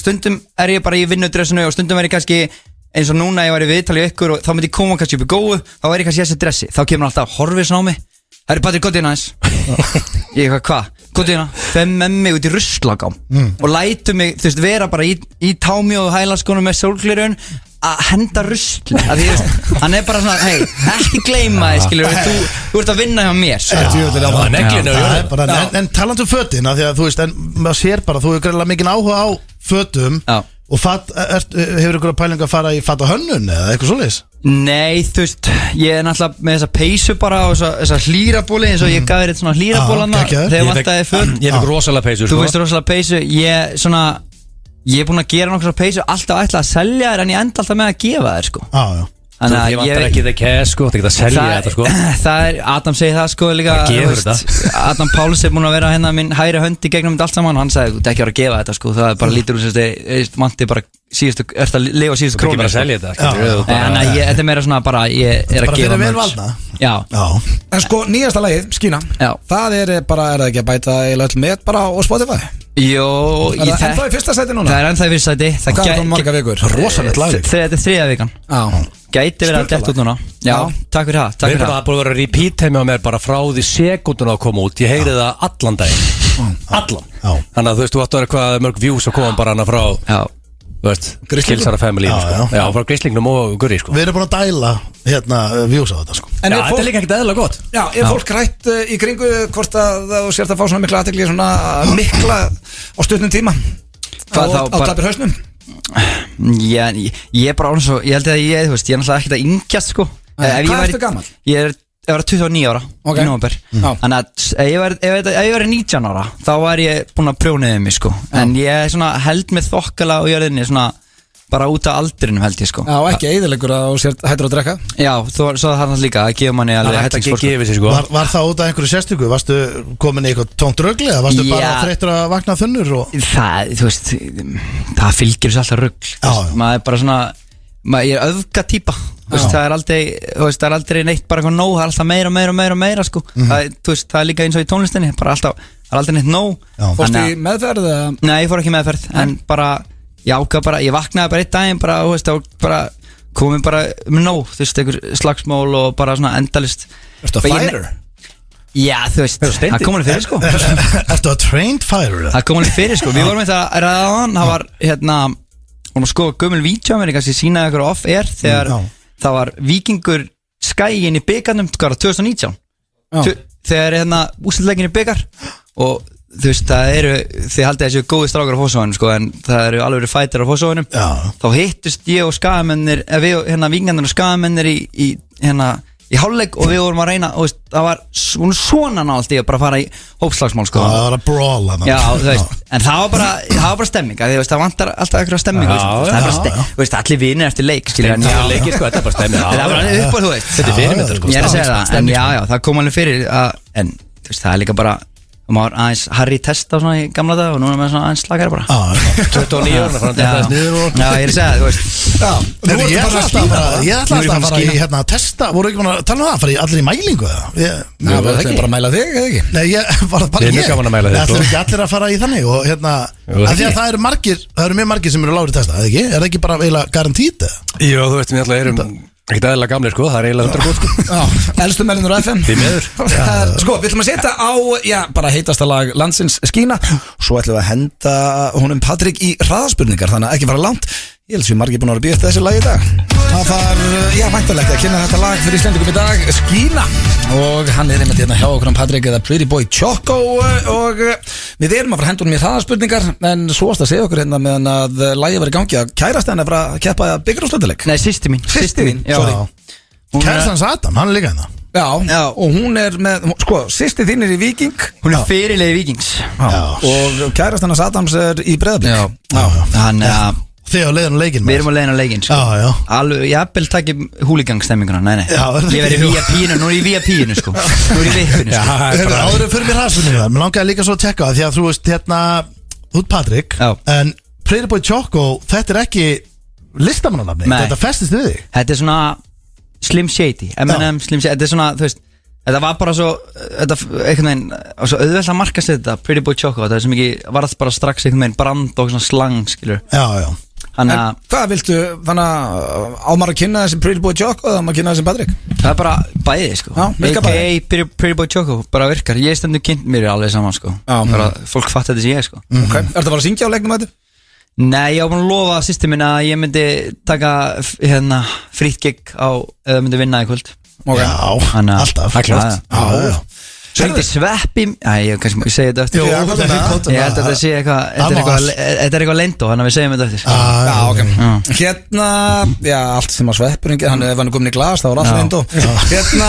stundum er ég bara í vinnudressinu og stundum er ég kannski eins og núna ég var í viðtali ykkur og þá myndi ég koma kannski upp í góðu þá er ég kannski í þessi dressi þá kemur hann alltaf horfið svona á mig það er Patrik Godina eins ég eitthvað hvað Godina fem með mig út í ruslagám og lætu mig þú veist vera bara í támi og hælaskonum með sólglirun að henda rusl að því hann er bara svona hei, ekki gleyma þig skilur þú ert að vinna hjá mér en talandu fötin að því að þú veist en maður sér bara þú hefur greiðlega mikinn áhuga á fötum og hefur ykkur að pælinga að fara í fatta hönnun eða eitthvað svoleiðis? Nei, þú veist, ég er náttúrulega með þessa peysu bara og þessa hlýrabóli eins og ég gaf þér eitt svona hlýrabólana þegar vantaði föt Ég fekk rosalega peysu Þú veist rosalega peysu, ég er búin að gera nokkur svona peysu alltaf ætla að selja þér en ég enda alltaf með að gefa þér sko Ég vantar ekki það cash sko, það ekki að selja þetta sko Það er, Adam segir það sko líka Adam Páls er búin að vera hérna minn hægri höndi gegnum þetta allt saman og hann sagði, þú ert ekki að vera að gefa þetta sko það er bara lítur úr sem vanti bara síðustu, ert að lifa síðustu krónu Þú ert ekki bara að selja þetta Þannig að þetta er meira svona bara, ég er að gefa Já En sko, nýjasta lagið, Skína það er bara, er það ekki að bæta í öll með bara á Spotify? Jó, það er ennþá í fyrsta sæti núna? Það er ennþá í fyrsta sæti Hvað er það marga vikur? Rosalegt lag Þetta er þriðja vikan Gæti verið að detta út núna Já, takk fyrir það Það er búin að vera repeat heimi á mér bara frá því sekunduna að koma út Ég heyri það allan daginn Allan Þannig að þú veist, þú ætti að vera hvað mörg views að koma bara hana frá Kilsara family Já, frá Grislingnum og Gurri sko Við erum búin að dæla hérna views á þetta sko Já, þetta er líka ekkert eðla gott Já, er fólk rætt í kringu hvort að þú sért að fá svona mikla athygli svona mikla á stutnum tíma á tapir hausnum? Ég er bara án svo, ég held að þú veist, ég er náttúrulega ekkert að yngjast sko Hvað ertu gamall? Ég var 29 ára Ok. í nóvember. Þannig að ef ég væri 19 ára þá var ég búinn að prjóniði mig sko. En ég svona held með þokkala á jörðinni svona bara út af aldrinum held ég sko. Já, ekki eðilegur að þú sért hættur að drekka. Já, svo það hann líka að gefa manni alveg Þetta hellingsfólk, ekki gefið sér sko Var það út af einhverju sérstöku? Varstu komin í eitthvað tónt rugli eða varstu bara þreyttur að vakna þunnur og... Það, þú veist, það fylgir þessu alltaf rugl. Maður er bara svona ég er öfgatýpa. Það er aldrei neitt bara eitthvað nóg. Það er alltaf meira sko. Það er líka eins og í tónlistinni bara alltaf, það er aldrei neitt nóg. Fórstu í meðferð? Nei, ég fór ekki í meðferð. En bara, ég vaknaði bara einn daginn bara, þú veist, og bara komið bara með nóg, þú veist, einhver slagsmál og bara svona endalist. Ertu að fighter? Já, þú veist, það kom alveg fyrir sko. Ertu að trained fighter? Það kom alveg fyrir sko. Við vorum með það ræðan, það var og sko gömul vídeo mér kannski sínaði ykkur off-air þegar það var Víkingur Skæin í byggarnum 2019 þegar úrslitleikin í byggar og þú veist þið haldið þessu góði strákar á Fossvoginum sko, en það eru alveg verið fætir á Fossvoginum þá hittust ég og skagamennir Víkingarnir og skagamennir í hálfleik og við vorum að reyna og það var svona nált ég að bara fara í hópslagsmál sko. Það var að brawla en það var bara stemming það vantar alltaf eitthvað stemming allir vinir eftir leik þetta er bara stemming það var upp og þú veist þetta er fyrirmyndar sko. Ég er að segja það en það kom alveg fyrir en það er líka bara maður aðeins Harry testa svona í gamla dag og núna með svona aðeins slakari bara 29 ára frá þetta sniður og ég er að segja það, þú veist Ég ætla alltaf að fara í að testa. Voru ekki að tala um það, að fara allir í mælingu eða? Það er bara að mæla þig, eða ekki? Nei, bara Ég er mjög gaman að mæla þig, Það er ekki allir að fara í þannig og því að það eru mjög margir sem eru lágur í testa, eða ekki? Er það ekki bara eiginlega garantít? Jú, þú veist, við alltaf erum ekkert aðeinslega gamlir sko, það er eiginlega 100 sko. Elstu meðlinur á FM. Því miður. Sko, við ætlum að setja á, bara heitasta lag landsins Skína. Svo ætlum við að henda honum Patrik í hraðaspurningar, þannig að ekki fara langt. Ég held sem margir búin að vera býð þessi lag í dag. Það var, væntanlegt að kynna þetta lag fyrir Íslendingum í dag, Skína. Og hann er einmitt hérna hjá okkur Patrik eða Pretty Boy Choco og við erum að fara að henda honum í hraðaspurningar, en svo að segja okkur hérna meðan að lagið var í gangi að kærast henni að fara að keppa bikarúrslitaleik. Nei, systir mín, sorry. Kærastans Adam, hann er líka hérna. Já, og hún er með, sko, systir þín er í Víking. Hún er fyrirliði Víkings. Og kærastan hans Adams er í Breiðablik. Hann Þið á leiðin á leikinn. Við erum á leiðin á leikinn sko. Alveg, ég appel takki húligangstemminguna. Nei Ég verið via pínu, nú er ég via pínu sko. Nú er ég vippinu sko. Áður fyrir mér hraðspurningar. Mér langaði líka svo að tekka því að þú veist hérna þú ert Patrik, en Pretty Boy Choco, þetta er ekki listamannanafni, þetta festist við þig. Þetta er svona Slim Shady, M&M Slim Shady. Þetta er svona, þú veist, þetta var bara svo einhvern veginn, svo auðvelt að markast þetta Pretty Boy Choco, þetta er sem ekki var alltaf bara strax einhvern veginn brand og svona slang, skilur. Já En hvað viltu, þannig að á maður að kynna þessi Pretty Boy Choco eða maður að kynna þessi Patrik? Það er bara bæði sko. A.k.a. Pretty Boy Choco, bara virkar. Ég stendur kynnt mér alveg saman sko. Bara fólk fatt þetta sem ég sko. Ok, ertu að fara að syngja á leiknum þetta? Nei, ég var búin að lofa systir minna að ég myndi taka frýtt gig eða myndi vinna í kvöld. Já, alltaf. Það er klart. Svengti sveppi. Ég kannski ekki segja þetta eftir. Ég held að þetta sé eitthvað, þetta er eitthvað leyndó, þannig að við segjum þetta eftir. Ok. Hérna, allt sem að sveppurinn, hann er komin í glas, það var allt leyndó. Hérna,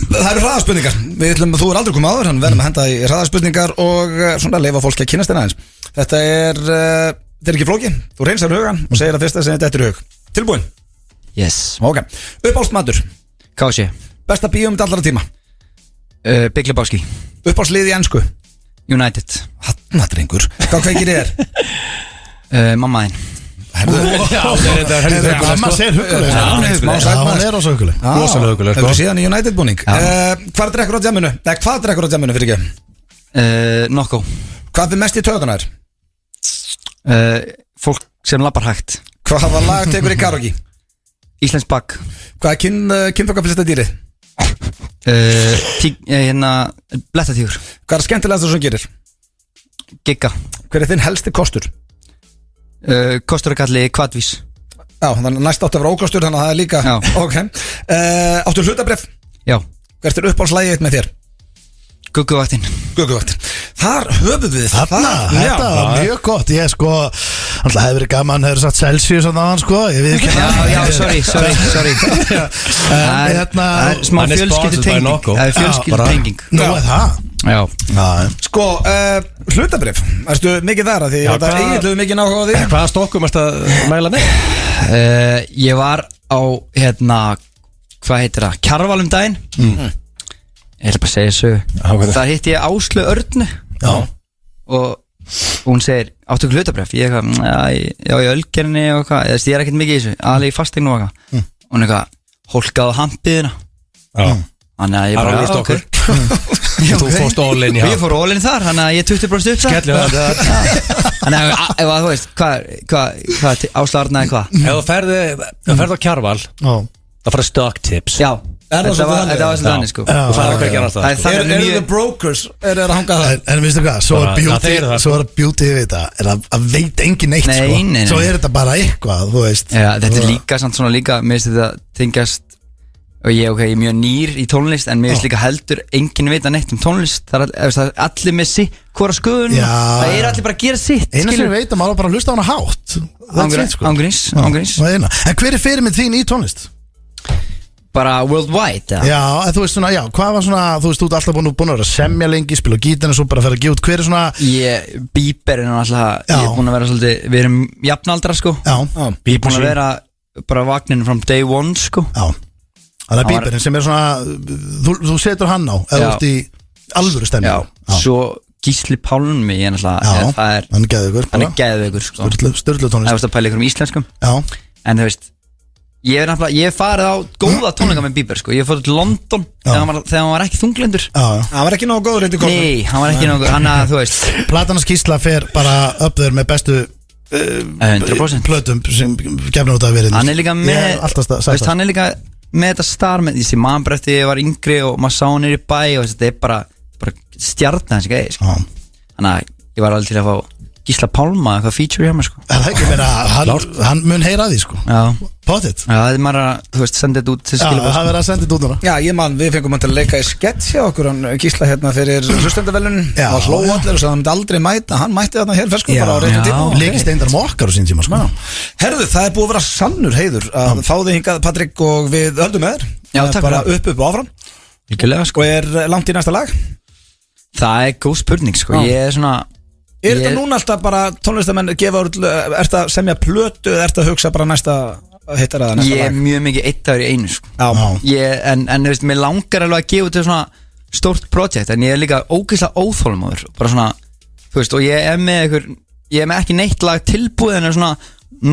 það eru hraðaspurningar. Þú er aldrei komið áður, hann verðum að henda í hraðaspurningar og svona leifa fólki að kynast þér aðeins. Þetta er ekki flóki, þú reynsar hugan og segir að fyrsta sem þetta er hug. Tilbúin? Yes. Ok. Uppáhaldsmatur? Kási. Besta bíómynd allra tíma? Big Lebowski. Uppáhaldslið í ensku? United. Hanna drengur. Hvað kveikir þér? Mamma þín. Mamma segir huguleg. Hún er ós huguleg. Rosalega huguleg. Hefur síðan í United búning. Hvað drekkur á djamminu? Nei, hvað drekkur á djamminu fyrir ekki? Nokko. Hvað er mest í töðunar? Fólk sem labbar hægt. Hvaða lag tekur í karaoke? Íslensk bakk. Hvað er kynþokkaflista dýrið? Blettatígur. Hvað er skemmtilegast það sem gerir? Gigga. Hver er þinn helsti kostur? Kostur að kalli kvadvís. Já, þannig næst átt að vera ókostur, þannig að það er líka. Já. Ok. Áttu hlutabref? Já. Hvert er uppáhaldslægið þitt með þér? Gugguvaktin. Gugguvaktin. Þar höfum við það. Þetta var mjög gott. Ég sko Alltaf hefur verið gaman, hefur sagt Celsius á það, sko. Ég veit ekki. Já, sorry. Það er smá fjölskyldutenging. Það er fjölskyldutenging. Nú er það. Já. Sko, hlutabrif, erstu mikið þar að því Já, þetta eiginlega mikið náhuga á því? Hvaða stokkum ertu að mæla með? Ég var á, hvað heitir það, Kjarval daginn. Ég ætla bara að segja þessu. Þar hitti ég Áslaug Örnu. Já. Og hún segir, áttu ekki hlutabrif? Ég já, í Ölgerni og eitthvað. Ég er ekkert mikið í þessu, aðlega í fasteign og eitthvað. Hún eitthvað, hólkaði á hampiðina. Já. Þannig að ég Það er bara, alveg stokkur. Þú fórst all-in í Ég fór all-in þar, þannig að ég 20% upp Skellu Þannig að ef þú veist Hvað áslarna eða hvað Ef þú ferð á Kjarval Það fara stock tips Já, það þetta var svolítið þannig sko Þú fara ekki að gera Það er það þannig Eru the brokers, eru að hanga það? En veistu hvað, svo er beauty við þetta er að veit engin neitt sko. Nei. Svo er þetta bara eitthvað, þú veist. Þetta er líka samt svona líka Mér finnst þetta tengast Og ég er mjög nýr í tónlist En mér finnst líka heldur enginn veit að neitt tónlist Það er allir með sitt hvora skoðun Það er allir bara að gera sitt Eina sem ég veit að maður bara að hlusta á hana hátt. Ángríns En hver er fyrirmynd þín í tónlist? Bara worldwide Já, en þú veist svona, hvað var svona, þú veist, þú ert alltaf búin að vera að semja lengi, spila á gítarinn og svo bara að fara að gefa út, hver er svona Bieber er alltaf, ég er búin að vera svolítið, við erum jafnaldra sko Ég er búin að vera bara vagninn from day one sko Það er Bieberinn sem er svona, þú setur hann á, eða þú ert í alvöru stemning Svo Gísli Pálmi, ég er alltaf, hann er geðveikur sko Sturlu tónlist Það varst að pæla ykkur íslenskum Já En þú veist Ég hef farið á góða tónleika með Bieber sko. Ég fór til London þegar hann var ekki þunglindur Hann var ekki nógu góður eitthvað Nei, hann var ekki nógu Hann að þú veist Platanas Gísla fer bara upp þér með bestu 100% plötum sem gefnur út af verið Hann er líka með Hann er líka með þetta star með Þessi mann bara eftir ég var yngri Og maður sá hann í bæ Og þetta er bara stjarnan þessi gæði sko. Þannig að ég var alveg til að fá Gísla Pálma, eitthvað feature hjá mér sko. Það er ekki meina, hann mun heyra því sko. Pottit. Já, það er maður að, þú veist, senda þetta út til skilabóð. Já, það verður að senda þetta út núna. Já, ég man, við fengum hann til að leika í sketch hjá okkur, hann Gísla hérna fyrir hlustendavelunin og hló allir og sagði hann myndi aldrei mæta, hann mætti þarna hér fersku bara á réttu tíma. Leikist eindar með okkar á sín tíma sko. Herðu, það er búið að vera sannur heiður að fá þig hingað, Patrik, og við höldum með þér. Já, takk bara upp og áfram. Líkilega, sko. Og er langt í næsta lag? Það er góð spurning, sko. Ég er svona Er þetta núna alltaf bara tónlistamenn gefa úr, ert að semja plötu eða ert að hugsa bara næsta hittar eða næsta lag? Ég er mjög mikið eitt dagur í einu sko. En þú veist, mér langar alveg að gefa út svona stórt projekt en ég er líka ógeðslega óþolinmóður bara svona, þú veist, og ég er með ekki neitt lag tilbúið en er svona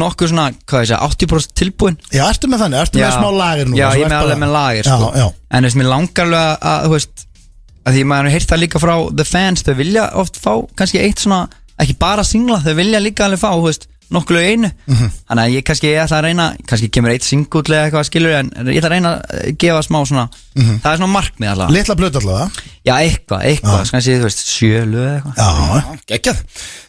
nokkuð svona, hvað ég segja, 80% tilbúin. Já, ertu með þannig, ertu með smá lagir núna? Já, ég er alveg með lagir sko. En þú veist, mér langar alveg að, þú veist að því maður heirt það líka frá the fans þau vilja oft fá kannski eitt svona ekki bara singla, þau vilja líka alveg fá, þú veist, nokkuð einu þannig að ég ætla að reyna, kannski kemur eitt singull eða eitthvað skilur, en ég ætla að reyna að gefa smá svona, það er svona markmið allavega. Litla blöð allavega? Já, eitthvað, kannski, þú veist, 7 lög eitthvað. Já, geggjað.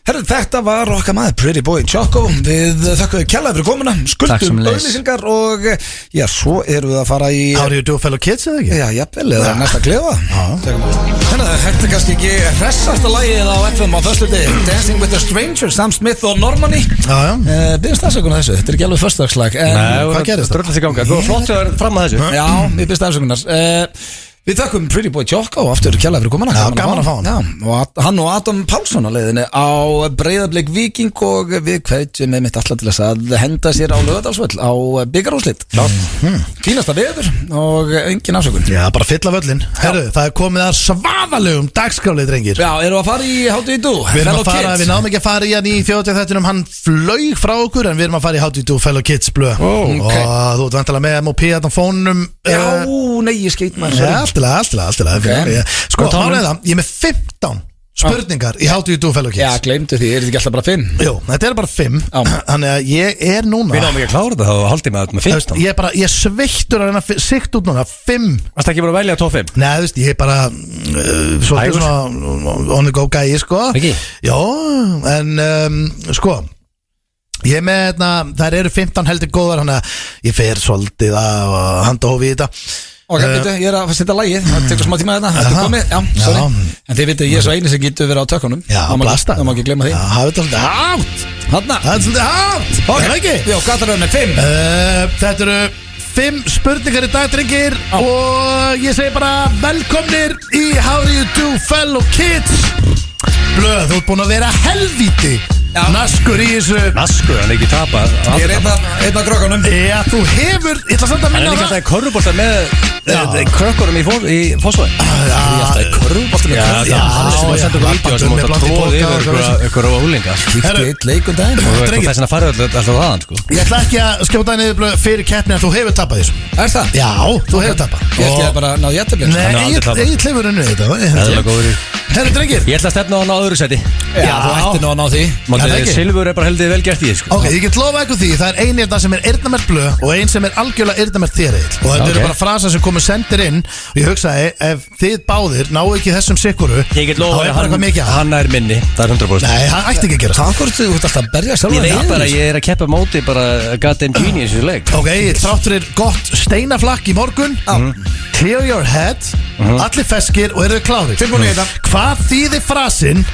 Herru, þetta var okkar maður Pretty Boy Choco. Við þökkum við kærlega fyrir komuna, skuldum auðlýsingar og já, svo erum við að fara í How do you do fellow kids eða ekki? Já, jafnvel, eða næsta klefa. Þannig að þetta er kannski ekki hressasta lagið á FM á föstudegi, Dancing with a Stranger, Sam Smith og Normani. Byrjast afsökunar þessu, þetta er ekki alveg föstudagsslag. Nei, hvað gerist það? Dröllast í ganga, þú var flott að vera fram að þessu. Já, við byrjast afsökunar. Við þakkum Pretty Boy Choco og aftur kærlega fyrir komuna. Já, gaman að fá hann. Já, og hann og Adam Pálsson á leiðinni á Breiðablik Víking og við hvetjum með mitt allar til þess að henda sér á Laugardalsvöll á byggarúrslit. Fínasta veður og engin afsökun. Já, bara fylla völlin. Herru, það er komið að svaðalegum dagskrálið, drengir. Já, erum við að fara í How do you do? Við náðum ekki að fara í hann í þjóðatíðarþættinum, hann flaug frá okkur en við erum að fara í How do you do fellow kids blöð. Og þú ert vantilega með M.O.P. á fónum. Já, nei, ég skeit maður. Alltilega. Sko, málega það, ég er með 15 spurningar í How do you do fellow kids. Já, gleymdu því, er þetta ekki alltaf bara 5? Jú, þetta er bara 5. Þannig að ég er núna Við náðum ekki að klára þetta þá haldið með þetta með 15. Ég er sveittur að reyna sikt út núna 5. Varst ekki bara að velja top 5? Nei, þú veist, ég er bara svolítið svona on the go gæi, sko. Ekki? Já, en sko ég er með, þær eru 15 heldur góðar, þannig að ég fer svolítið að handa hófi í þetta. Ok, ég er að setja lagið, það tekur smá tíma þetta, þetta er komið, já, sorry. En þið vitið, ég er svo eini sem getur verið á tökkunum. Já, blasta. Það má ekki glemma því. Já, hafið þetta svolítið átt. Þarna Það er svolítið hátt, er það ekki? Já, hvað það er með 5? Þetta eru 5 spurningar í dag, drengir. Og ég segi bara velkomnir í How Do You Do Fellow Kids. Blöð, þú ert búin að vera helvíti naskur í þessu. Naskur, hann er ekki tapað. Ég er einn af krökkunum. Já, þú hefur, ég ætla samt að Hann er minna líka alltaf í körfubolta með krökkunum í Fossvogi. Ég er alltaf í körfubolta með krökkunum. Já, hann er sem að senda okkur vídeo sem átt að tróði yfir ykkur á úlinga. Kíktu eitt leikum daginn. Og Drengir. þess vegna farið alltaf þaðan, sko. Ég ætla ekki að skjóta niður Blöð fyrir keppni að þú hefur tapað þessu. Er það? Já, þú hefur tapað. Ég held ég að bara ná jættabli. Nei, Hann er aldrei tapað. Egil hefur unnið Eðlilega þetta. góður í. Herru, drengir. Ég ætla að stefna á hann á öðru seti. Já, þú ætti nú að ná því. Er það ekki? Silfur er bara heldur vel gert í því, sko. Ok, ég get lofa ykkur því, það er ein hérna sem er eyrnamert Blöð og ein sem er algjörlega eyrnamert þér, Egill. Og þetta eru Ok. bara frasar sem komur sendir inn. Og ég hugsaði, ef þið báðir ná ekki þessum sikuru, Ég get þá lofa er að bara eitthvað mikið að. hann er minni. Það er 100%. Nei, hann ætti ekki að gera það. Hvað hvort þú ert alltaf að berja sjálf? Ég veit bara að ég er að keppa móti bara goddamn genius í þessu leik. Ok, Egill, þrátt fyrir gott steinaflakk í morgun. Clear your head. Allir feskir og eru þið klárir. Tilbúin í þetta. Hvað þýðir frasinn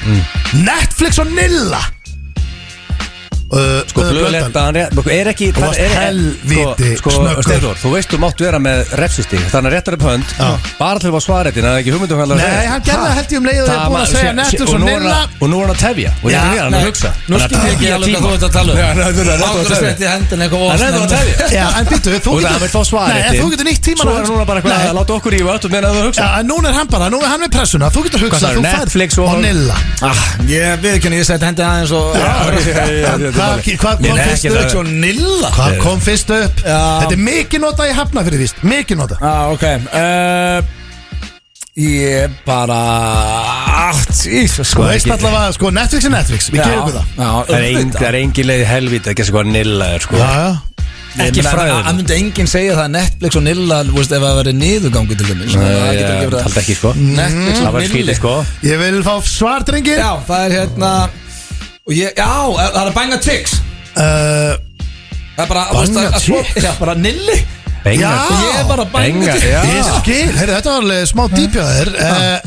Netflix og Nilla? Sko blöðletta, hann er ekki Þú varst helvíti snöggur. Steindór, þú veist þú máttu vera með refsistig. Þannig að réttar upp hönd bara til að svara þetta, það er ekki hugmyndum hann að Nei, hann gerði það held ég leið og ég er búin að segja Netflix og Nilla. Og nú er hann að tefja og ég er hann að hugsa. Nú skil ég ekki alveg hvað þú ert að tala um. Já, það er Ákveður að setja hendin eitthvað Hann er að tefja. Já, en býttu, þú Og það vil fá svarið Nei, en þú getur nýtt tíman Svo er núna bara eitthvað að láta okkur í völd og meina að þú hugsa. Já, en núna er hann bara, núna er hann með pressuna. Þú getur hugsað, sagði, þú Netflix færð og- Nilla. Ég veit ekki henni, ég seti hendin aðeins og Hvað kom Mér er fyrst ekki upp? það- Svo Nilla. Hvað kom fyrst upp? Já. Þetta er mikið notað í Hafnarfirði víst. Mikið notað. Ok Ég bara Jesus Þú veist allavega, sko, Netflix er Netflix. Við gefum ykkur það. Það er engin leið í helvít ekki að segja hvað Nilla er, sko. Já, já. Ekki fræður. Það myndi enginn segja það Netflix og Nilla, þú veist, ef það verið niðurgangi til dæmis. Það getur ekki verið Haldi ekki, sko. Netflix Það og var Nilli. skítið, sko. Ég vil fá svar, drengir. Já, það er hérna og ég, já, það er Banga Chicks. Það er bara, Banga Chicks? Já, bara Nilli. Benga. Já. Ég er bara Banga Benga, Chicks. já. Ég skil, heyrðu, þetta var alveg smá dýpjaður.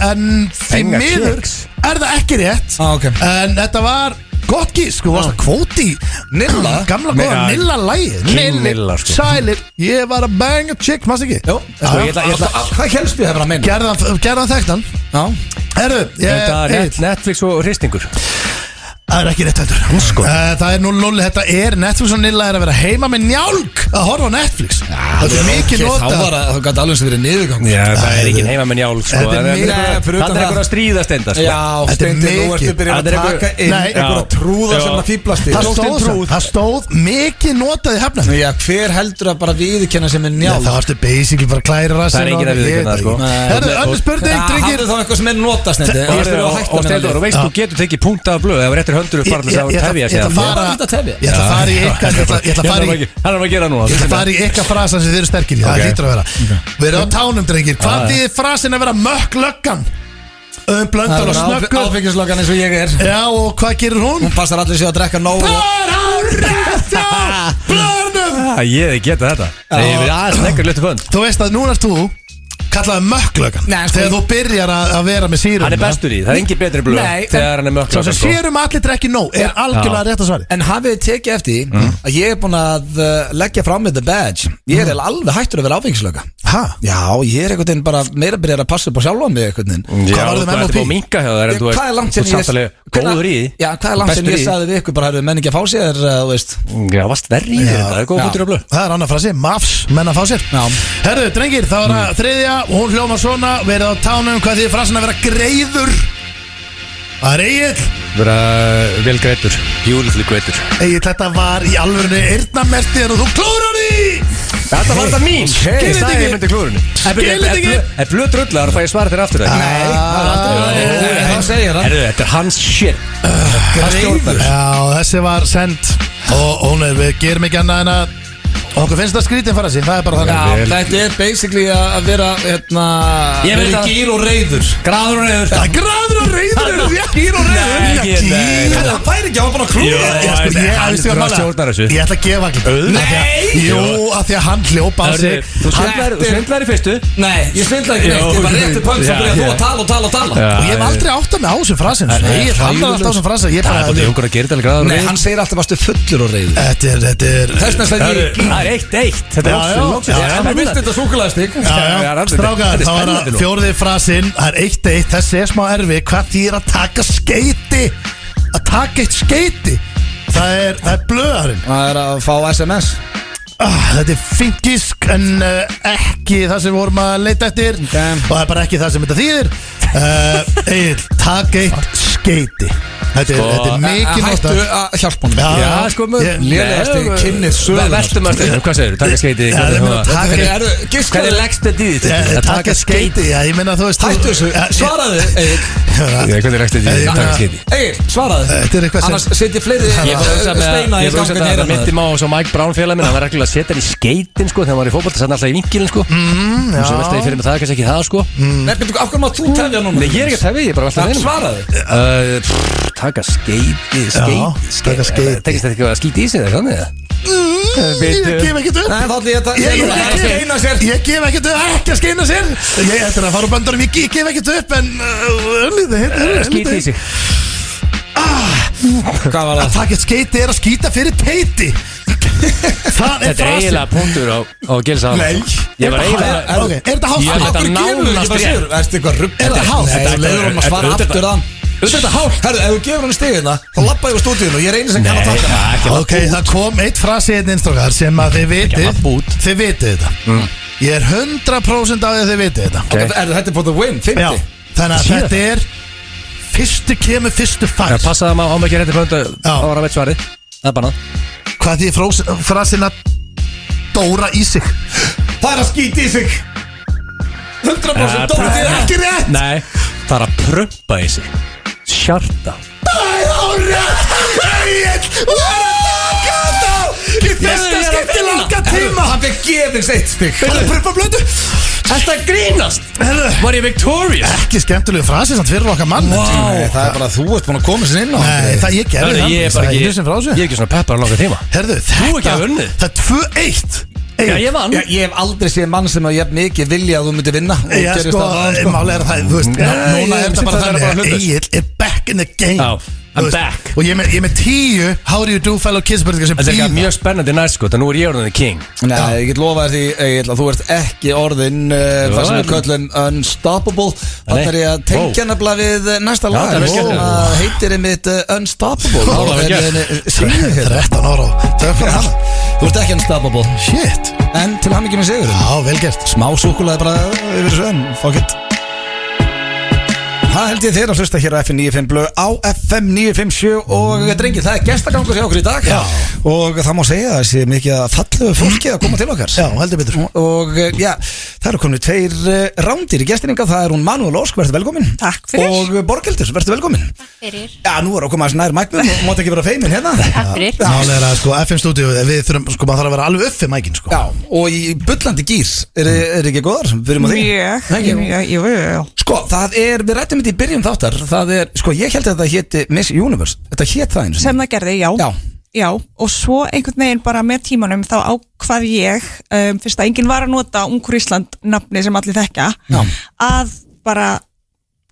En því Benga miður Chicks. er það ekki rétt. Ok. En þetta var gott gísk. Þú varst að kvóti Nilla? Gamla góða Já. Nilla-lægið. King Nilla, sko. Sælir, ég var að banga chick, mást ekki? Jó, Sko, ég ætla- Hvað helst við hefur að meina? Gerðan þekktan. Já. Herru, Þetta er Netflix og hristingur. það er ekki rétt heldur. Það er 0-0, þetta er Netflix og Nilla er að vera heima með njálg að horfa á Netflix. Það er mikið Þá var notað. það gæti alveg sem verið niðurgangi. Já, það er ekki heima með njálg, sko. Þetta er Það mikið- Nei, fyrir utan Það er það. einhver að stríða stenda, sko. Já, Þetta er Steindi, nú mikið. ertu byrjað Þetta að er taka einhver- inn Nei. einhverja trúða Já. sem að fýblast í. Það Tókst inn stóð, trúð. það stóð mikið notað í Hafnarfirði. Já, hver heldur að bara viðurkenna sem er Já, njál? það varstu basically bara klæri rassin. Það er enginn að viðurkenna það, sko. Herru, önnur spurning, drengir. Hafðu þá eitthvað sem er notast nefndi. Og Steindór, þú veist, þú getur tekið punkt af blöð ef réttir höndur upp bara til þess að tefja Ég sig. ætla að fara Ég var að tefja. Ég ætla að fara í ykkar Ég ætla að fara í Hann er að gera núna. Ég ætla að fara í ykkar frasan sem þið eru sterkir í. Það Ok. hlýtur að vera. Við erum á tánum, drengir. Hvað þýðir frasin að vera mökklöggan? Blöndal og snöggur. Áfengislokkan eins og ég er. Já, og hvað gerir hún? Hún passar allir sig að drekka nóg. Það er á rétt, já! Blöndum! Ég geta þetta. Það er verið aðeins nekkar luti fönd. Þú veist að núna ert þú kallaði mökklöggan. Nei, sko- Þegar þú byrjar að vera með sírun. Hann er bestur í, það er engin betri blöð Nei, þegar hann er Svo mökklökan, sem sko. sérum allir drekki nóg er algjörlega rétt að svari. En hafið þið tekið eftir því að ég er búin að leggja fram með the badge. Ég er alveg hættur að vera áfengislöka. Hæ? Já, ég er einhvern veginn bara meira byrjað að passa upp á sjálfa mig einhvern veginn. Já, Hvað varð um þú ert MOP? búin að minka hjá það en þú Hvað er langt sem ert samt alveg góður í því. Já, hvað er langt sem Bestur ég í því. sagði við ykkur bara herru, menn ekki að fá sér, þú veist. Já, varst verri í þér, það er góð punktur af blöð. Það er annar frasi, mafs, menn að fá sér. Já. Herru, drengir, það var að þriðja og hún hljóma svona, verið á tánum, hvað þið frasin að vera greiður? Það er Egill. Vera vel greitur, beautifully greitur. Egill, þetta var í alvörinu eyrnamertið og þú klúrar því. Þetta var þetta mín, Skilið ég sagði ekki. ég myndi klúrinu. Skilið ekki. Er blöð drullar, fæ ég svara þér aftur það? Nei, það er aldrei. Það segir hann. Herru, þetta er hans shit. Greiður. Já, þessi var send og hún er, við gerum ekki annað en að Okkur finnst það skrítin fara sín, það er bara Já, þannig þetta er basically að vera Ég veit vera að- gýr og reyður. Graður og reyður Það er graður og reyður eru rétt. Gýr og reyður Nei, ekki- nei. Það væri ekki, hann var bara að klúra Jú. það. Ég sko, Hann veistu hvað er mála? stjórnar þessu. Ég ætla að gefa ekki Nei. Jú, af því að hann hljópa á sig Þú svindlar í fyrstu Nei, ég svindla ekki neitt, Jú. ég var rétti pönn sem Já, byrjaði þú já. að tala og tala og tala. Og ég hef aldrei áttað mig á þessum frasinn Nei, Ég er hræðilegur. alltaf á þessum frasa Ég Það er bara bara ungur að gera þetta graður og Nei, reyður hann segir alltaf varstu fullur og reyður. Þetta er Þess vegna Það segir ég, er 1-1 Þetta Já, já, er já, hann er vilt þetta súkulæðstig. Strákar, þá er það fjórði frasinn Það er 1-1, þessi er smá erfi Hvað þýr að taka skeiti Að taka eitt skeiti Það er blöðarinn Það er að fá SMS. Þetta er fingisk en ekki það sem við vorum að leita eftir Og það er bara ekki það sem þetta þýðir Egil, taka eitt skeiti Þetta er mikið Hættu að hjálpa honum. Já, sko Lélegasti kynnið sögunar. Veltum að stöðum, hvað segir þú? Taka skeiti Já, ég meina, taka eitt Hvað er leggst þetta í þetta? Taka skeiti, já, ég meina þú veist Hættu þessu, svaraðu Egil. Hvað er leggst þetta í Ég þetta? Taka meina- skeiti Egil, svaraðu. Þetta er eitthvað sem Annars setjum fleiri Ég var að hugsa með steina í Ég var að hugsa gangan með í það myndi má svo Mike Brown félag minn Hann var reglulega að setja hann í skeitin sko Þegar hann var í fótbolta Setja hann alltaf í vinkilin sko Og svo veltaði ég fyrir mig það kannski ekki það sko Nei, betur, af hverju má þú tefja núna? Nei, ég er ekki að tefja, ég er bara alltaf Það að svaraðu. Taka skeiti taka skeiti. Tekist þetta ekki að skýta í sig það þannig Ég gef ekkert upp Nei, þá ætlum ég að Ég gef ekki að eina sér. Ég gef ekkert upp, ekki að skeina sér Ég ætla að fara á böndarum, ég gef ekkert upp En Skýta í sig Hvað var Að það? taka eitt skeiti er að skýta fyrir teiti Það er Þetta er frasi eiginlega punktur á Gilsa Nei. Ég var eiginlega Ok, er þetta hátt? Ég Af þetta hverju gefur þú nánast ekki bara rétt. sigur? Erstu eitthvað rugg? Er þetta hátt? Nei, þú leiður hann að svara Auðvitað- aftur þann. Þetta hálf Herru, ef þú gefur hann stigina þá lappa ég á stúdíun og ég er eini sem kann að taka hann. ekki Ok, það kom eitt frasi einn innstrókar sem að þið vitið lappa út. Þið vitið þetta Ég er 100% af því að þið vitið þetta Þetta er for the win, 50. Já, þannig að Síðan. þetta er Fyrstu kemur, fyrstu fær Já, passaði maður á mig ekki rétti pöntu Já. á að veit svarið Það er bara Hvað því frasin að dóra í sig Það er að skýta í sig 100% Dóri, þið er ekki rétt. Nei, það er að prumpa í sig Sjarta Það er árétt Egil, þú er að taka þetta Í fyrsta skipti langa tíma Hann fekk gefins eitt stig. Það er prumpa blöndu Þetta grínast Herðu, Var ég victorious? Ekki skemmtilegu frasi samt fyrir okkar mann Nei, það er bara að þú ert búin að koma sér inn á. Nei, það ég gerði Hörðu, það ég er bara Það ekki einu sem frá þessu. Ég er ekki svona peppar á langa tíma Herðu, Þú ekki hafa unnið. Það er 2-1 Já, ég vann Ég hef aldrei séð mann sem að ég mikið vilja að þú myndi vinna og Já, gerist sko, það þaðan, sko. máli er það, þú veist, núna er ég þetta bara finnst það vera bara þannig hlutlaust. Egil er back in the game Já, I'm Þú veist, back. Og ég er með 10 How do you do fellow kids spurningar sem Þetta er ekki bíða mjög spennandi næst sko Það nú er ég orðin the king Nei, ég get lofa því Egil, að þú ert ekki orðin það sem við köllum Unstoppable. Þannig er ég að tengja nefnilega við næsta lag það er vel gert. sem heitir einmitt Unstoppable. Já, það er vel gert. 13 ára Tökum hana Þú ert ekki unstoppable. Shit En til hann ekki með sigurinn. Já, vel gert Smá súkkulaði bara yfir þessu en fuck it. Það held ég þér að hlusta hér á FM 95 Blöð á FM 957 og drengir, það er gestagangur hjá okkur í dag. Já. Og það má segja að það sé mikið að fallegu fólki að koma til okkar. Já, heldur betur Og já, það eru komin 2 rándir í gestinninga. Það er hún Manuel Ósk, verður velkomin. Takk fyrir. Og Borghildur, verður velkomin. Fyrir. Já, nú er að koma aðeins nær mæknum og mátt ekki vera feimin hérna. Takk fyrir. Máli er að sko FM stúdíu Við þurfum, sko, maður þarf að vera alveg uppi mækin, sko Já, og í bullandi gýr er ekki góðar, byrjum á því. Mjög. Sko, við rættum þetta í byrjun þáttar. Það er, sko, ég held að þetta héti Miss Universe. Þetta hét það eins og Sem það gerði, já. Já, og svo einhvern veginn bara með tímanum þá ákvað ég, fyrst að enginn var að nota Ungur Ísland nafni sem allir þekka, að bara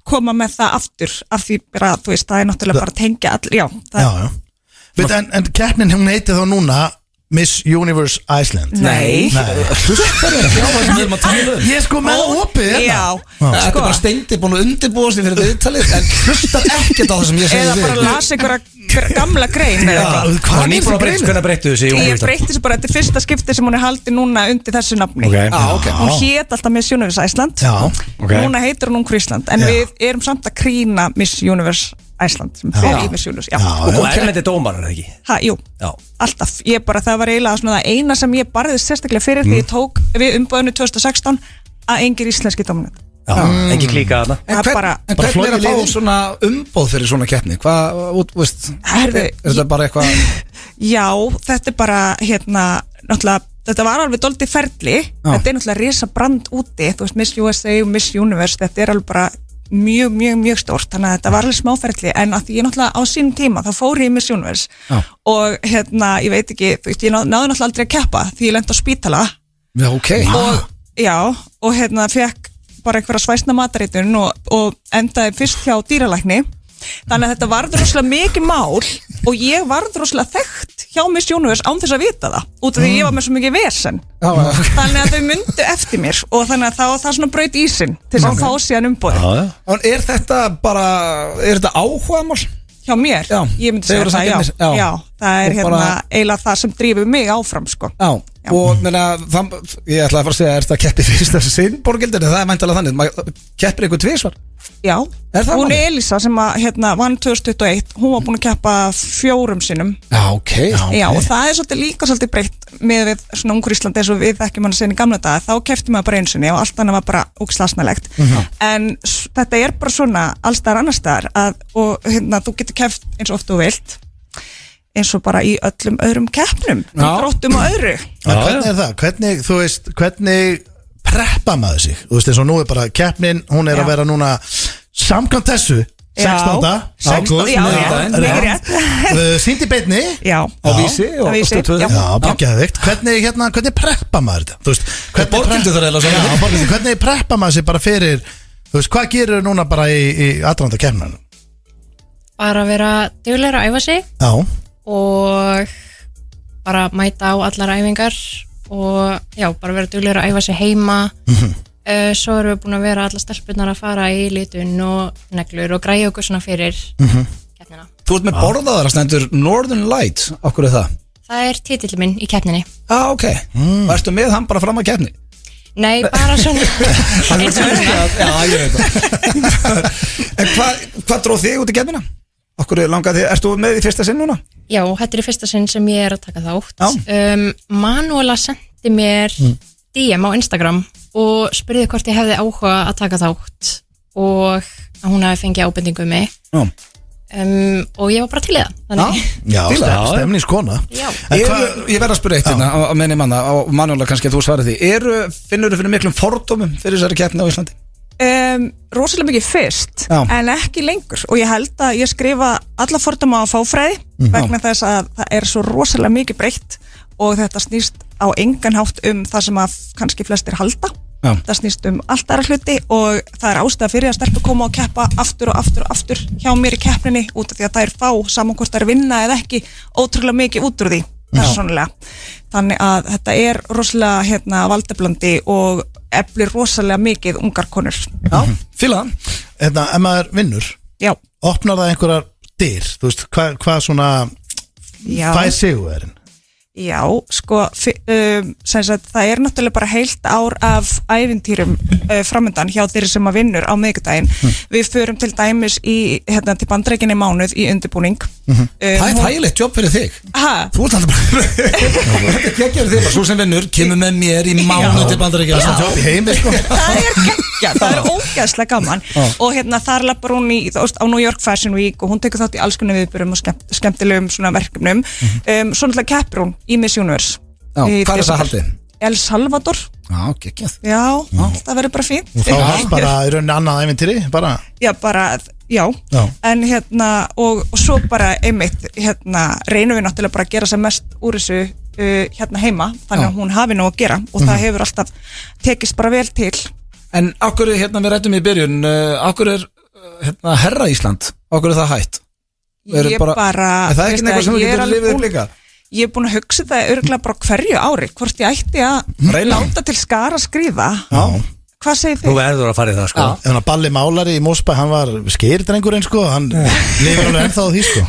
koma með það aftur, af því bara, þú veist, það er náttúrulega bara að tengja allir, já. Já. Veit, en keppnin hún heiti þá núna Miss Universe Iceland Nei. hlustar er ekki á það sem við erum að tala um. Ég er sko með opið hérna. Já, Þetta er bara Steindi búin að undirbúa sig fyrir viðtalið en hlustar ekkert á það sem ég segi eða bara las einhverja gamla grein eða eitthvað. Hvað er Nýbúin þessi að breyta, grein? hvernig breyttu þessi Ég breyti þessu bara, þetta er fyrsta skipti sem hún er haldið núna undir þessu nafni. Ok. Hún hét alltaf Miss Universe Iceland. Já, ok. Núna heitir hún Ungur Ísland, en Já. við erum samt að krýna Miss Universe Iceland sem fer í Miss Universe. Já. Og erlendi dómar er það ekki Ha, jú, Já. alltaf. Ég bara, það var eiginlega svona það eina sem ég barðist sérstaklega fyrir því ég tók við umböðinu 2016 að engir íslenski dóminat. Ekki klíka þarna En Það hvern bara- en hvernig er flogið að fá liðið. svona umboð fyrir svona keppni? Hvað, veist Herðu, Er þetta bara eitthvað Já, þetta er bara, náttúrulega þetta var alveg dálítið ferli. Þetta er náttúrulega risa brand úti, þú veist, Miss USA og Miss Universe, þetta er alveg bara mjög stórt, þannig að þetta var alveg smáferli, en að ég náttúrulega á sínum tíma þá fór ég í Miss Universe og ég veit ekki, þú veist, ég náði náttúrulega aldrei að keppa því ég lenti á spítala. Já, ok. Og fekk bara einhverja svæsna mataritun og endaði fyrst hjá dýralækni. Þannig að þetta varð rosalega mikið mál og ég varð rosalega þekkt hjá Miss Universe án þess að vita það, út af því ég var með svo mikið vesen. Þannig að þau myndu eftir mér og þannig að það svona braut ísinn til þess að fá síðan umboðið. Er þetta áhugamál? Hjá mér? Já. Ég myndi segja það, já. Það er eiginlega það sem drífur mig áfram, sko. Já. Og ég ætlaði að fara að segja, er þetta keppið fyrst þessi sinn Borgildinni? Það er mæntalega þannig, maður keppir einhver tvisvar? Já, hún er Elisa sem vann 2021, hún var búin að keppa 4 sinnum. Já, ok. Já, og það er líka svolítið breytt með við svona ungur Íslandi eins og við þekkjum hann sinni í gamla daga, þá keppti maður bara einu sinni og allt annað var bara ógeðslega. En þetta er bara svona allstaðar annars staðar og þú getur keppt eins og oft þú vilt, eins og bara í öllum öðrum keppnum, dróttum og öðru. Hvernig er það? Hvernig preppa maður sig? Þú veist, eins og nú er bara keppnin, hún er að vera núna samkvæmt þessu 16. ágúst, sýnd í beinni á Vísi og Stöð 2. Já, bara geðveikt. Hvernig preppa maður þetta? Þú veist, hvernig preppa maður sig bara fyrir, þú veist, hvað gerir núna bara í aðdraganda keppninu? Bara vera duglegur að æfa sig og bara mæta á allar æfingar og bara vera duglegur að æfa sig heima. Svo erum við búin að vera allar stelpurnar að fara í litun og neglur og græja okkur svona fyrir keppnina. Þú ert með borðaðar að stendur Northern Lights, okkur er það? Það er titillinn minn í keppninni. Ok. Varstu með hann bara fram að keppni? Nei, bara svona eins og Já, ég veit það. En hvað dróð þig út í keppnina? Okkur langaði þig, ertu með í fyrsta sinn núna? Já, þetta er í fyrsta sinn sem ég er að taka þátt. Manuela sendi mér DM á Instagram og spurði hvort ég hefði áhuga að taka þátt og að hún hafi fengið ábendingu um mig. Og ég var bara til í það. Já, stemningskona. Ég verð að spyrja eitt hérna á menni manna, á Manuela kannski að þú svarir því. Finnur þú fyrir miklum fordómum fyrir þessari keppni á Íslandi? Rosalega mikið fyrst en ekki lengur og ég held að ég skrifa alla fordóma á fáfræði vegna þess að það er svo rosalega mikið breytt og þetta snýst á engan hátt það sem að kannski flestir halda. Það snýst allt aðra hluti og það er ástæða fyrir að stelpur koma og keppa aftur og aftur hjá mér í keppninni út af því að það er fá saman hvort það er vinna eða ekki ótrúlega mikið út úr því persónulega. Þannig að þetta er rosalega valdablandi og eflir rosalega mikið ungar konur. Fíla það. Ef maður vinnur, opnar það einhverjar dyr? Þú veist, hvað svona fær sigurinn? Já, sko, það er náttúrulega bara heilt ár af ævintýrum framöndan hjá þeirri sem að vinnur á miðvikudaginn. Við förum til dæmis til Bandaríkjanna í mánuð í undirbúning. Það er þægilegt jobb fyrir þig. Þú ert alltaf bara þetta geggjur þig, svo sem vinnur kemur með mér í mánuð til Bandaríkjanna. Það er heimi, sko. Það er geggjað, það er ógeðslega gaman. Og þar lappar hún á New York Fashion Week og hún tekur þátt í alls konar viðburðum og skemmtilegum svona verkefnum. Svo náttúrulega keppir hún í Miss Universe. Hvað er það haldið? El Salvador. Geggjað. Já, það verður bara fínt. Og þá helst bara í rauninni annað ævintýri, bara? Já, en og svo bara einmitt, reynum við náttúrulega bara að gera sem mest úr þessu heima, þannig að hún hafi nú að gera og það hefur alltaf tekist bara vel til. En okkur við rættum í byrjun, okkur er herra Ísland, okkur er það hætt? Er það ekki eitthvað sem við getum lifið upp líka? Ég er búin að hugsa það örugglega bara hverju ári hvort ég ætti að láta til skara skríða. Hvað segir þið? Þú verður að fara í það, sko. Ef hann Balli Málari í Mósbæ, hann var skýrdrengurinn, sko. Hann lifir alveg ennþá á því, sko.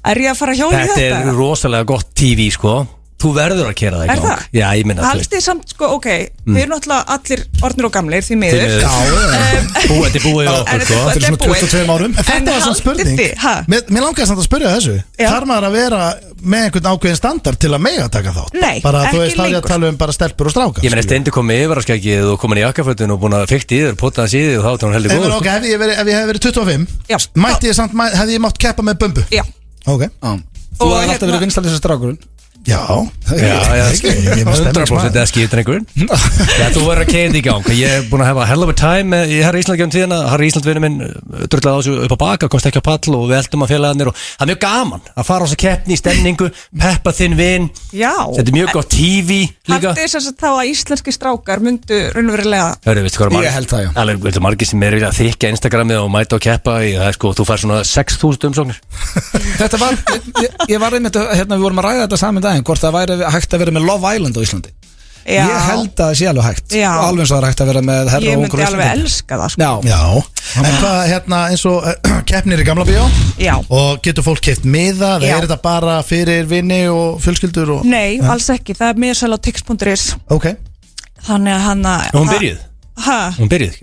Er ég að fara að hjóla í þetta? Þetta er rosalega gott TV, sko. Þú verður að kera það í gang. Er það? Já, ég minna það. Haldið samt, sko, ok, við erum náttúrulega allir orðnir og gamlir, því miður. Þetta er búið okkur, sko. Þetta er svona 22 árum. En þetta var svona spurning. Mér langaði samt að spyrja þessu. Þarf maður að vera með einhvern ákveðin standard til að mega taka þátt? Nei, bara, ekki lengur. Þú veist, það er að tala bara stelpur og strákar. Ég meina, Steindi kom með yfirraskækið og komin í jakkafötun og búin að fikta í þér, potaði síði og þá var hún heldur góð. Ok, ef ég hef verið 25, hefði ég mátt keppa með bumbu? Já. Ok. Þú hafði alltaf verið vinsæl þessi strákurinn. Já, ekki 100% eða skipdrengurinn. Já, þú verður að keyra í gang. Ég hef búin að hafa hell of a time í Harry Ísland gegnum tíðina. Harry Ísland vinur minn drullaði á þessu upp á baka, komst ekki á pall og við eldum að félagarnir og það er mjög gaman að fara á þessa keppni í stemningu, peppa þinn vin. Já. Þetta er mjög gott TV líka. Haldið þess að þá að íslenski strákar myndu raunverulega. Ég held það, já. Alveg, þetta er margir sem er að þykja Instagramið og mæta og keppa í það, sko, þú fær svona 6.000 umsóknir. Þetta var, ég var einmitt, hérna við vorum að ræða þetta saman daginn, hvort það væri hægt að vera með Love Island á Íslandi. Já. Ég held að það sé alveg hægt. Já. Og alveg eins og það er hægt að vera með herra Ég og myndi ungur alveg elska það, sko. Já. En hvað, hérna, eins og keppnir í Gamla bíó? Já. Og getur fólk keypt miða? Já. Er þetta bara fyrir vini og fjölskyldur? Nei, alls ekki, það er miðsal á tix.is. Ok. Þannig að hann að Og hún byrjuð? Hún byrjuð?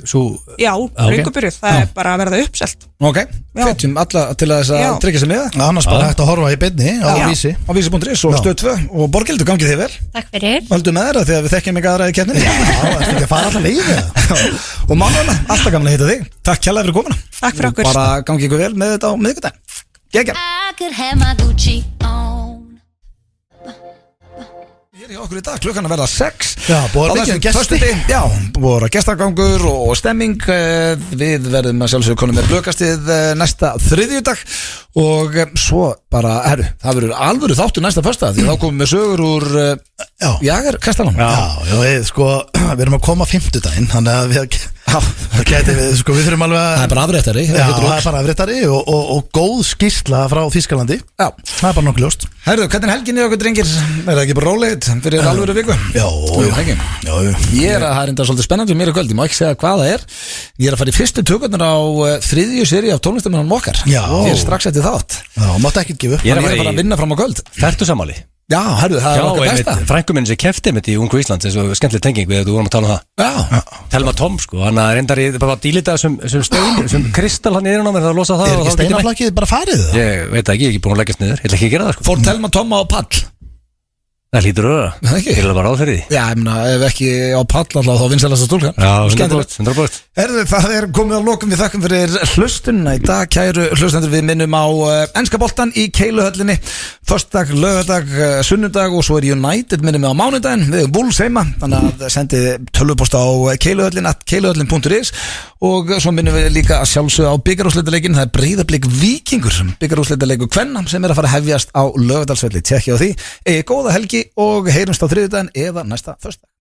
Já, löngu byrjuð, það er bara að verða uppselt. Ok, hvetjum alla til að þess að tryggja sig með það. Annars bara hægt að horfa í beinni á Vísi. Á Vísi.is og Stöð 2 og Borghildur, gangið þið vel. Takk fyrir. Valdum með þeirra þegar við þekkjum ekki aðra í keppninni. Já, ertu ekki að fara alltaf leið Og Manuela, alltaf gaman að hitta þig. Takk kærlega fyrir komuna. Takk fyrir okkur. Bara gangi ykkur vel með þetta á miðvikudaginn. Geggjað. Ég er hjá okkur í dag, klukkan að verða 6. Já, búið að mikið gesti. Já, búið að gestagangur og stemming. Við verðum að sjálfsögðu konum með blökastið næsta þriðjudag. Og svo bara, það verður alvöru þáttur næsta föstudag, því þá komum við sögur úr Jagerkastalanum. Já, sko, við erum að koma 50-daginn, þannig að við þurfum alveg að... Það er bara afréttari. Já, það er bara afréttari og góð skýrsla frá Þýskalandi. Já. Það er bara nokkuð ljóst. Herðu, hvernig helgin er okkur drengir? Er það ekki bara rólegið fyrir alvöru viku? Já. Ég er að það er enda svolítið spennandi mér í kvöld, ég má ekki segja hvað það er. Ég er að fara í fyrstu tökurnar á 3. seri af tónlistamennunum okkar. Já. Ég er strax eftir þátt. Já, máttu ekkert gefa upp. Ég er að fara að vinna fram á kvöld. Fertusammáli. Já, herðu, það er okkar besta. Frænku minn sem keppti mitt í Ungu Íslands, eins og skemmtileg tenging við að þú vorum að tala um það. Já. Telma Tom, sko, hann að reyndar í bara dílita sem stein, sem kristal hann yfir á mér, það losa það. Er ekki steinaflakkið bara farið það? Ég veit ekki, ég er ekki búin að leggast niður, ég ætla ekki að gera það, sko. Fór Telma Tom á pall? Það hlýtur öðra. Það ekki? Ég er bara ráð fyrir því. Já, ég meina, ef ekki á pall alltaf þá vinsælasta stúlkan. Já, 100%. Herðu, það er komið að lokum, við þakkum fyrir hlustunna í dag, kæru hlustendur, við minnum á enska boltan í Keiluhöllinni, föstudag, laugardag, sunnudag og svo er United minnum við á mánudaginn, við erum Bulls heima, þannig að sendið tölvupost á keiluhöllin@keiluhöllin.is og svo minnum við líka að sjálfsögða á bikarúrslitaleikin, það er Breiðablik Víkingur, bikarúrslitaleikur kvenna sem er að fara að hefjast á Laugardalsvelli, tjekkja á því, góða helgi og heyrumst á þriðjudaginn eða næsta föstudag.